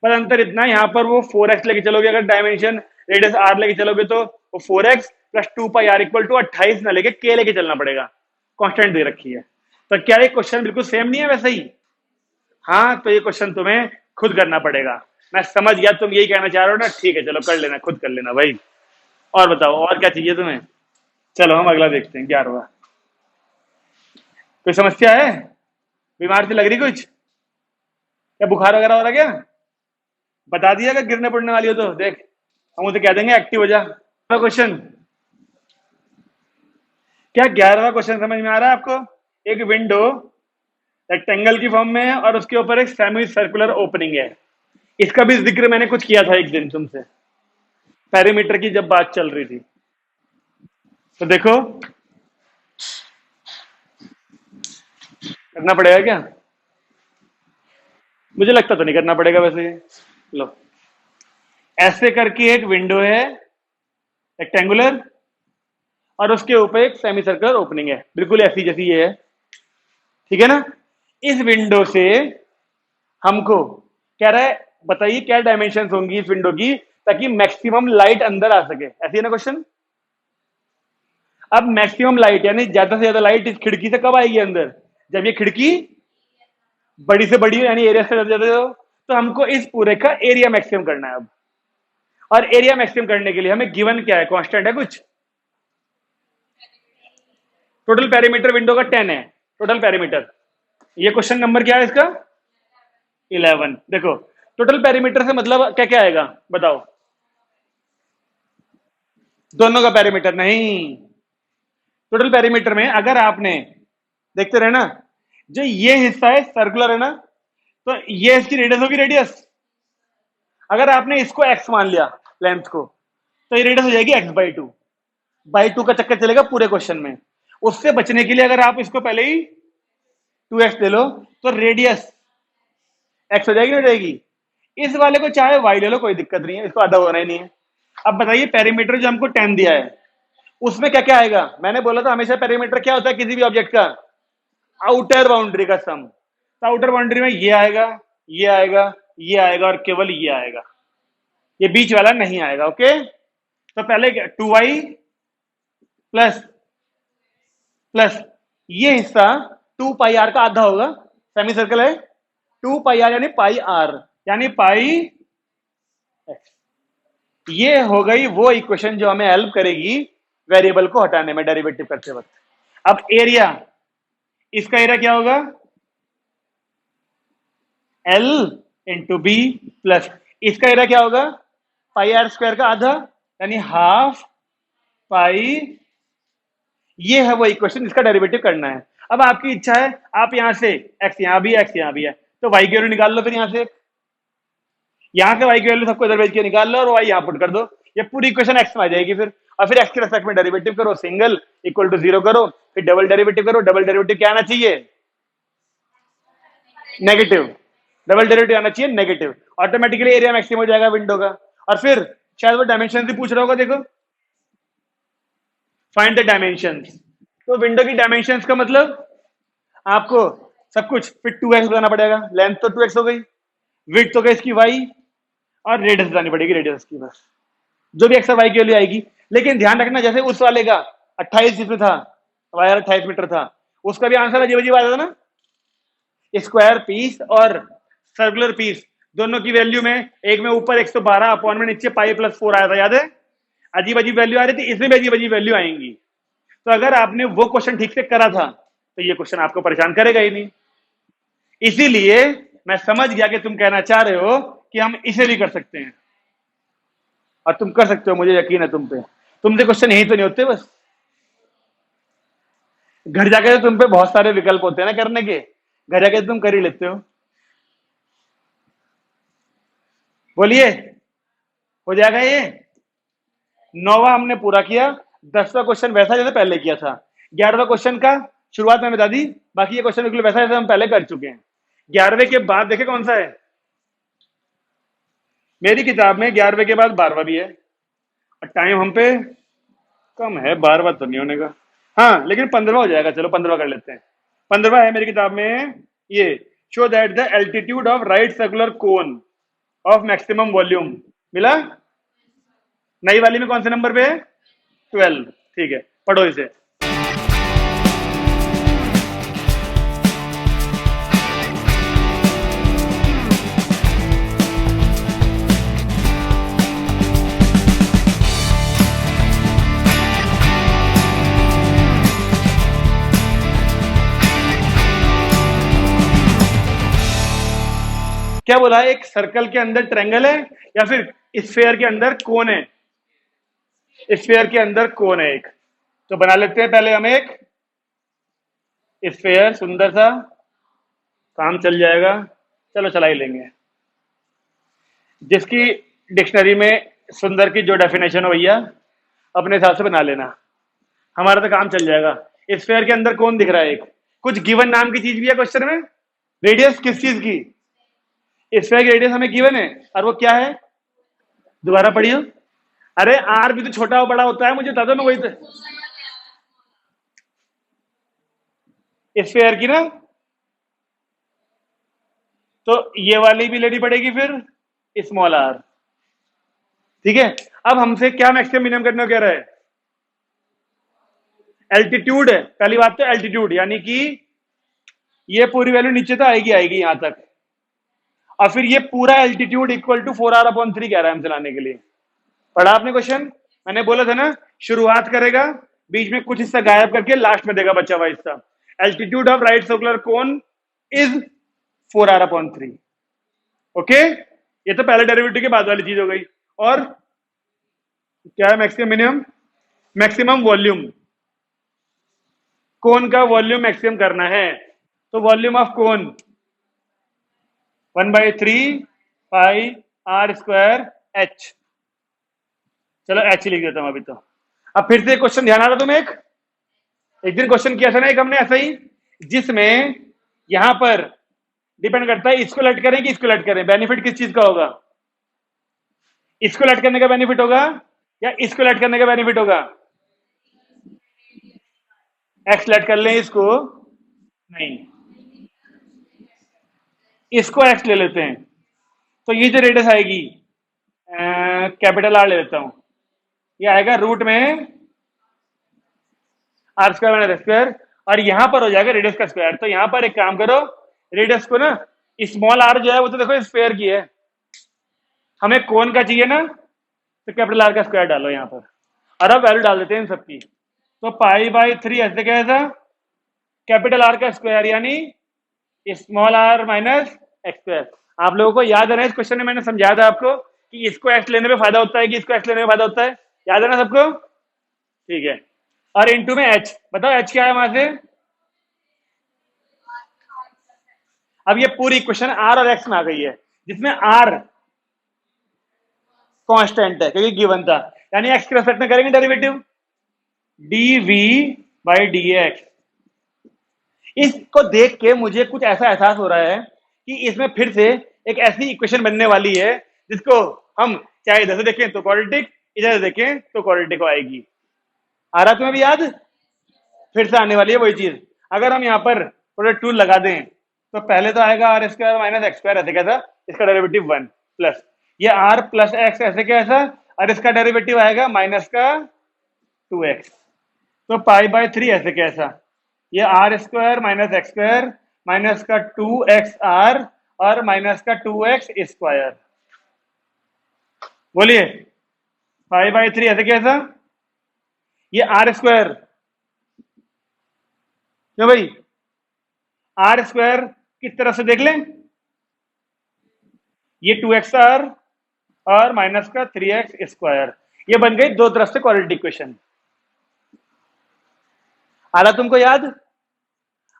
पर अंतर इतना, यहां पर वो 4x लेके चलोगे, अगर डायमेंशन रेडियस r लेके चलोगे तो वो 4x plus 2πr equal to 28 ना लेके k लेके चलना पड़ेगा, कांस्टेंट दे रखी है। तो क्या ये क्वेश्चन बिल्कुल सेम नहीं है वैसे ही, हाँ, तो ये क्वेश्चन तुम्हें खुद करना पड़ेगा। मैं समझ गया तुम यही कहना चाह रहे हो ना, ठीक है चलो कर लेना, खुद कर लेना भाई। और बताओ और क्या चाहिए तुम्हें? चलो हम अगला देखते हैं, 11वां। कोई समस्या है? बीमार सी लग रही कुछ? या बुखार वगैरह हो रहा क्या? बता दिया अगर गिरने पड़ने वाली हो तो देख, हम उसे कह देंगे एक्टिव हो जा। क्वेश्चन क्या? 11वां क्वेश्चन समझ में आ रहा है आपको? एक विंडो रेक्टेंगल की फॉर्म में है और उसके ऊपर एक सेमी सर्कुलर ओपनिंग है। इसका भी जिक्र मैंने कुछ किया था एक दिन तुमसे, पेरीमीटर की जब बात चल रही थी। तो देखो करना पड़ेगा क्या? मुझे लगता तो नहीं करना पड़ेगा वैसे। लो, ऐसे करके एक विंडो है रेक्टेंगुलर और उसके ऊपर एक सेमी सर्कुलर ओपनिंग है, बिल्कुल ऐसी जैसी ये है, ठीक है ना? इस विंडो से हमको कह रहा है बताइए क्या डायमेंशन होंगी इस विंडो की ताकि मैक्सिमम लाइट अंदर आ सके, ऐसी है ना क्वेश्चन। अब मैक्सिमम लाइट यानी ज्यादा से ज्यादा लाइट इस खिड़की से कब आएगी अंदर? जब ये खिड़की बड़ी से बड़ी हो यानी एरिया से ज्यादा हो। तो हमको इस पूरे का एरिया मैक्सिमम करना है अब। और एरिया मैक्सिमम करने के लिए हमें गिवन क्या है? कांस्टेंट है कुछ? टोटल पेरीमीटर विंडो का 10 है टोटल पेरीमीटर। ये क्वेश्चन नंबर क्या है इसका? 11। देखो टोटल पेरीमीटर से मतलब क्या क्या आएगा बताओ? दोनों का पेरीमीटर नहीं। टोटल पेरीमीटर में अगर आपने देखते रहे ना, जो ये हिस्सा है सर्कुलर है ना, तो ये इसकी रेडियस होगी, रेडियस। अगर आपने इसको x मान लिया लेंथ को, तो ये रेडियस हो जाएगी x/2 का चक्कर चलेगा पूरे क्वेश्चन में। उससे बचने के लिए अगर आप इसको पहले ही 2x ले लो तो रेडियस x हो जाएगी, हो जाएगी। इस वाले को चाहे y ले लो, कोई दिक्कत नहीं है, इसको आधा होना ही नहीं है। अब बताइए पेरीमीटर जो हमको 10 दिया है उसमें क्या क्या आएगा? मैंने बोला था हमेशा पेरीमीटर क्या होता है किसी भी ऑब्जेक्ट का? आउटर बाउंड्री का सम। तो आउटर बाउंड्री में ये आएगा, ये आएगा, ये आएगा और केवल ये आएगा, ये बीच वाला नहीं आएगा। ओके, तो पहले 2y प्लस प्लस ये हिस्सा 2πr का आधा होगा, सेमी सर्कल है 2πr यानी πr यानी पाई x। ये हो गई वो इक्वेशन जो हमें हेल्प करेगी वेरिएबल को हटाने में डेरिवेटिव करते वक्त। अब एरिया, इसका एरिया क्या होगा? L इंटू बी प्लस इसका एरिया क्या होगा? πr² का आधा यानी हाफ पाई। ये है वो इक्वेशन, इसका डेरिवेटिव करना है। अब आपकी इच्छा है, आप यहां से x यहां भी है, x यहां भी है, तो y की वैल्यू निकाल लो। फिर यहां से यहां से y की वैल्यू सबको इधर भेज के निकाल लो और y यहां पुट कर दो, ये पूरी इक्वेशन x में आ जाएगी। फिर और फिर x के रेस्पेक्ट में डेरिवेटिव करो, सिंगल इक्वल टू 0 करो, फिर डबल डेरिवेटिव करो। डबल डेरिवेटिव क्या आना चाहिए? नेगेटिव। डबल डेरिवेटिव आना चाहिए नेगेटिव, ऑटोमेटिकली एरिया मैक्सिमम हो जाएगा विंडो का। और फिर शायद वो डायमेंशन भी पूछ रहा होगा, देखो फाइंड द डायमेंशंस। तो विंडो की डायमेंशंस का मतलब आपको सब कुछ फिर 2x बताना पड़ेगा। लेंथ तो 2x हो गई, विड्थ तो गई इसकी y, और रेडियस बतानी पड़ेगी, रेडियस की बस जो भी x और y की वैल्यू आएगी। लेकिन ध्यान रखना जैसे उस वाले का 28 इसमें था, वायर 28 मीटर था, उसका भी आंसर अजीब अजीब आया था ना। स्क्वायर पीस और सर्कुलर पीस दोनों की वैल्यू में एक में ऊपर 112 अपॉन में नीचे π+4 आया था, याद है? अजीब अजीब वैल्यू आ रही थी, इसमें भी अजीब अजीब वैल्यू आएंगी। तो अगर आपने वो क्वेश्चन ठीक से करा था तो ये क्वेश्चन आपको परेशान करेगा ही नहीं। इसीलिए मैं समझ गया कि तुम कहना चाह रहे हो कि हम इसे भी कर सकते हैं, और तुम कर सकते हो, मुझे यकीन है तुम पे। तुमसे क्वेश्चन यही तो नहीं होते, बस घर जाके तो तुम पे बहुत सारे विकल्प होते हैं ना करने के, घर जाके तुम कर ही लेते हो। बोलिए, हो जाएगा ये? 9वां हमने पूरा किया, 10वां क्वेश्चन वैसा जैसे पहले किया था। 11वां क्वेश्चन का शुरुआत में बता दी, बाकी ये क्वेश्चन बिल्कुल वैसा जैसे हम पहले कर चुके हैं। 11वें के बाद देखे कौन सा है? मेरी किताब में 11वें के बाद 12वां भी है, और टाइम हम पे कम है, 12वां तो नहीं होने का। हाँ लेकिन 15वां हो जाएगा, चलो 15वां कर लेते हैं। 15वां है मेरी किताब में, ये show that the altitude of right circular cone of maximum volume. मिला? नई वाली में कौन से नंबर पे है? 12। ठीक है, पढ़ो इसे। क्या बोला, एक सर्कल के अंदर ट्रायंगल है या फिर स्फेयर के अंदर कोन है? स्फेयर के अंदर कोन है एक। तो बना लेते हैं पहले हम एक स्फेयर, सुंदर सा, काम चल जाएगा। चलो चला ही लेंगे। जिसकी डिक्शनरी में सुंदर की जो डेफिनेशन हो भैया अपने हिसाब से बना लेना, हमारा तो काम चल जाएगा। स्फेयर के अंदर कौन दिख रहा है? एक कुछ गिवन नाम की चीज भी है क्वेश्चन में। रेडियस किस चीज की? स्फेयर की रेडियस हमें गिवन है, और वो क्या है? दोबारा पढ़ियो। अरे आर भी तो छोटा और बड़ा होता है, मुझे बता दो। मैं वही तो स्फेयर की ना, तो ये वाली भी लेनी पड़ेगी फिर स्मॉल आर। ठीक है। अब हमसे क्या मैक्सिमम मिनिमम करने को कह रहा है? एल्टीट्यूड है पहली बात, तो एल्टीट्यूड यानी कि ये पूरी वैल्यू नीचे तो आएगी आएगी यहां तक, और फिर ये पूरा एल्टीट्यूड इक्वल टू 4r/3 कह रहा है हमसे लाने के लिए। पढ़ा आपने क्वेश्चन? मैंने बोला था ना, शुरुआत करेगा, बीच में कुछ हिस्सा गायब करके लास्ट में देगा बचा हुआ हिस्सा। Altitude of right circular cone is 4r/3। Okay, ये तो पहले डेरिवेटिव के बाद वाली चीज हो गई। और क्या है maximum minimum? Maximum volume, cone का वॉल्यूम मैक्सिमम करना है। तो volume of cone 1/3 pi are square H. चलो एच लिख देता हूं अभी तो। अब फिर से क्वेश्चन ध्यान आ रहा तुम्हें? एक दिन क्वेश्चन किया था ना एक हमने ऐसा ही, जिसमें यहां पर डिपेंड करता है इसको लेट करें कि इसको लेट करें, बेनिफिट किस चीज का होगा? इसको लेट करने का बेनिफिट होगा या इसको लेट करने का बेनिफिट होगा? एक्स लेट कर लें इसको, नहीं इसको एक्स ले लेते हैं। तो ये जो रेडियस आएगी, कैपिटल आर ले लेता हूं, ये आएगा रूट में आर स्क्वायर माइनस स्क्वायर, और यहां पर हो जाएगा रेडियस का स्क्वायर। तो यहां पर एक काम करो, रेडियस को ना, स्मॉल आर जो है वो तो देखो स्क्वायर की है, हमें कोन का चाहिए ना, तो कैपिटल आर का स्क्वायर डालो यहां पर, और अब वैल्यू डाल देते हैं इन सबकी। तो π/3 ऐसे कैसा, कैपिटल आर का स्क्वायर यानी small R minus X square. आप लोगों को याद है ना, इस क्वेश्चन में मैंने समझाया था आपको कि इसको एक्स लेने में फायदा होता है कि इसको एक्स लेने में फायदा होता है, याद है ना सबको? ठीक है। और इनटू में एच, बताओ एच क्या है वहां से? अब ये पूरी इक्वेशन आर और एक्स में आ गई है, जिसमें आर कांस्टेंट है क्योंकि गिवन था, यानी एक्स के रेस्पेक्ट में करेंगे डेरिवेटिव dv/dx। इसको देख के मुझे कुछ ऐसा एहसास हो रहा है कि इसमें फिर से एक ऐसी इक्वेशन बनने वाली है जिसको हम चाहे इधर से देखें तो क्वाड्रेटिक, इधर से देखें तो क्वाड्रेटिक आएगी। आ रहा तुम्हें भी याद? फिर से आने वाली है वही चीज। अगर हम यहाँ पर थोड़ा टूल लगा दें तो पहले तो आएगा R square minus X square, ऐसे कैसा, इसका डेरिवेटिव 1 प्लस ये आर प्लस एक्स ऐसे कैसा, और इसका डेरिवेटिव आएगा माइनस का 2x। तो π/3 ऐसे कैसा, ये R square minus X square minus का 2xr और माइनस का 2x स्क्वायर। बोलिए π/3 ऐसे कैसा, ये आर स्क्वायर, क्यों भाई, आर स्क्वायर किस तरफ से देख लें, ये 2xr और माइनस का 3x स्क्वायर, ये बन गई दो तरफ से क्वाड्रेटिक इक्वेशन। आ रहा तुमको याद?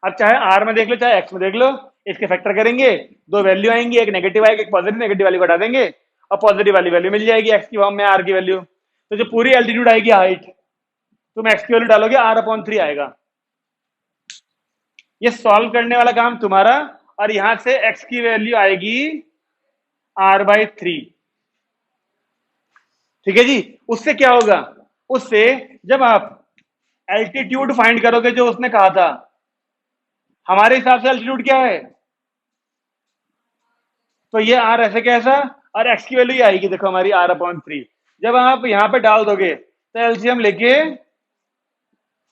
अब चाहे आर में देख लो चाहे एक्स में देख लो, इसके फैक्टर करेंगे, दो वैल्यू आएंगी, एक नेगेटिव आएगी एक पॉजिटिव, नेगेटिव वाली को हटा देंगे और पॉजिटिव वाली वैल्यू मिल जाएगी एक्स की फॉर्म में आर की वैल्यू। तो जो पूरी एल्टीट्यूड आएगी हाइट, तुम एक्स की वैल्यू डालोगे r/3 आएगा। ये सॉल्व करने वाला काम तुम्हारा, और यहां से एक्स की वैल्यू आएगी r/3। ठीक है जी। उससे क्या होगा, उससे जब आप एल्टीट्यूड फाइंड करोगे जो उसने कहा था, हमारे हिसाब से एल्टीट्यूड क्या है, तो ये आर ऐसे कैसा, और एक्स की वैल्यू ये आएगी देखो हमारी r/3। जब आप यहां पे डाल दोगे तो एलसीएम लेके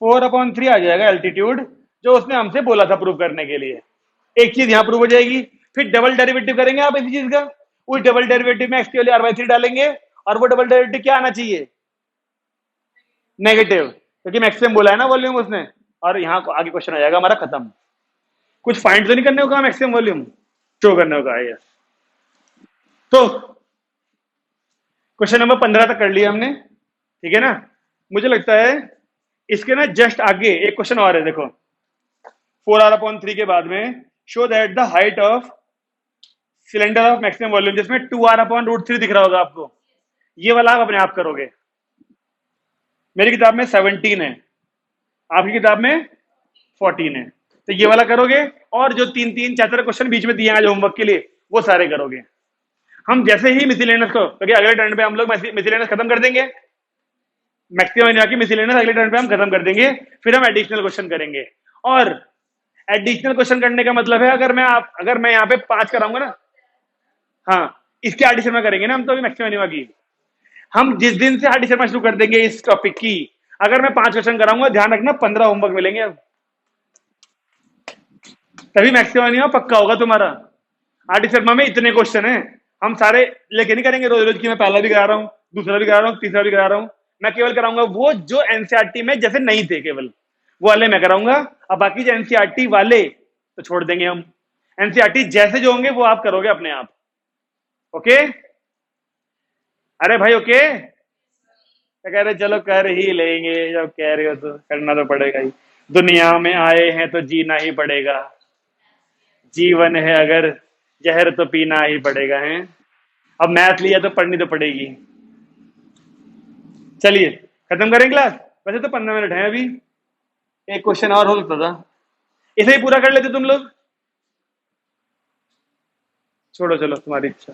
4/3 आ जाएगा एल्टीट्यूड, जो उसने हमसे बोला था प्रूव करने के लिए। एक चीज यहां प्रूव हो जाएगी, फिर डबल डेरिवेटिव करेंगे आप इसी चीज का, उस डबल डेरिवेटिव में एक्स की वैल्यू r/3 डालेंगे, और वो डबल डेरिवेटिव क्या आना चाहिए, नेगेटिव, क्योंकि मैक्सिमम बोला है ना वॉल्यूम उसने। और यहाँ आगे क्वेश्चन आ जाएगा हमारा खत्म। कुछ फाइंड तो नहीं करने को कहा, मैक्सिमम वॉल्यूम शो करने को कहा है। तो क्वेश्चन नंबर 15 तक कर लिया हमने, ठीक है ना। मुझे लगता है इसके ना जस्ट आगे एक क्वेश्चन और है, देखो 4r/3 के बाद में show that the height of cylinder of maximum volume, जिसमें 2r/√3 दिख रहा होगा आपको, ये वाला आप अपने आप करोगे। मेरी किताब में 17 है, आपकी किताब में 14 है, तो ये वाला करोगे, और जो 3-3 4 क्वेश्चन बीच में दिए आज होमवर्क के लिए वो सारे करोगे। हम जैसे ही मिथिलेनस को, क्योंकि अगले टर्न पे हम लोग मिथिलेनस खत्म कर देंगे, मैक्सिमम की मिथिलेनस अगले टर्न पे हम खत्म कर देंगे, फिर हम एडिशनल क्वेश्चन करेंगे। और एडिशनल क्वेश्चन करने का मतलब है, अगर मैं यहाँ पे 5 कराऊंगा ना, हाँ, इसके एडिशन में करेंगे ना हम, तो अभी मैक्सिमम की हम जिस दिन से एडिशन शुरू कर देंगे इस टॉपिक की, अगर मैं 5 क्वेश्चन कराऊंगा, ध्यान रखना 15 होमवर्क मिलेंगे अब, तभी मैक्सिमम पक्का होगा तुम्हारा। आरटी शर्मा में इतने क्वेश्चन हैं, हम सारे लेके नहीं करेंगे रोज रोज की, मैं पहला भी करा रहा हूँ, दूसरा भी करा रहा हूँ, तीसरा भी करा रहा हूँ। मैं केवल कराऊंगा वो जो एनसीईआरटी में जैसे नहीं थे, केवल वो वाले मैं कराऊंगा। अब बाकी जो एनसीईआरटी वाले तो छोड़ देंगे हम, एनसीईआरटी जैसे जो होंगे वो आप करोगे अपने आप। ओके, अरे भाई ओके, क्या कह रहे, चलो कर ही लेंगे, जब कह रहे हो तो करना तो पड़ेगा ही, दुनिया में आए हैं तो जीना ही पड़ेगा, जीवन है अगर जहर तो पीना ही पड़ेगा है। अब मैथ लिया तो पढ़नी तो पड़ेगी। चलिए खत्म करें क्लास, वैसे तो 15 मिनट है अभी, एक क्वेश्चन और हो सकता था, इसे ही पूरा कर लेते तुम लोग। छोड़ो चलो, तुम्हारी इच्छा।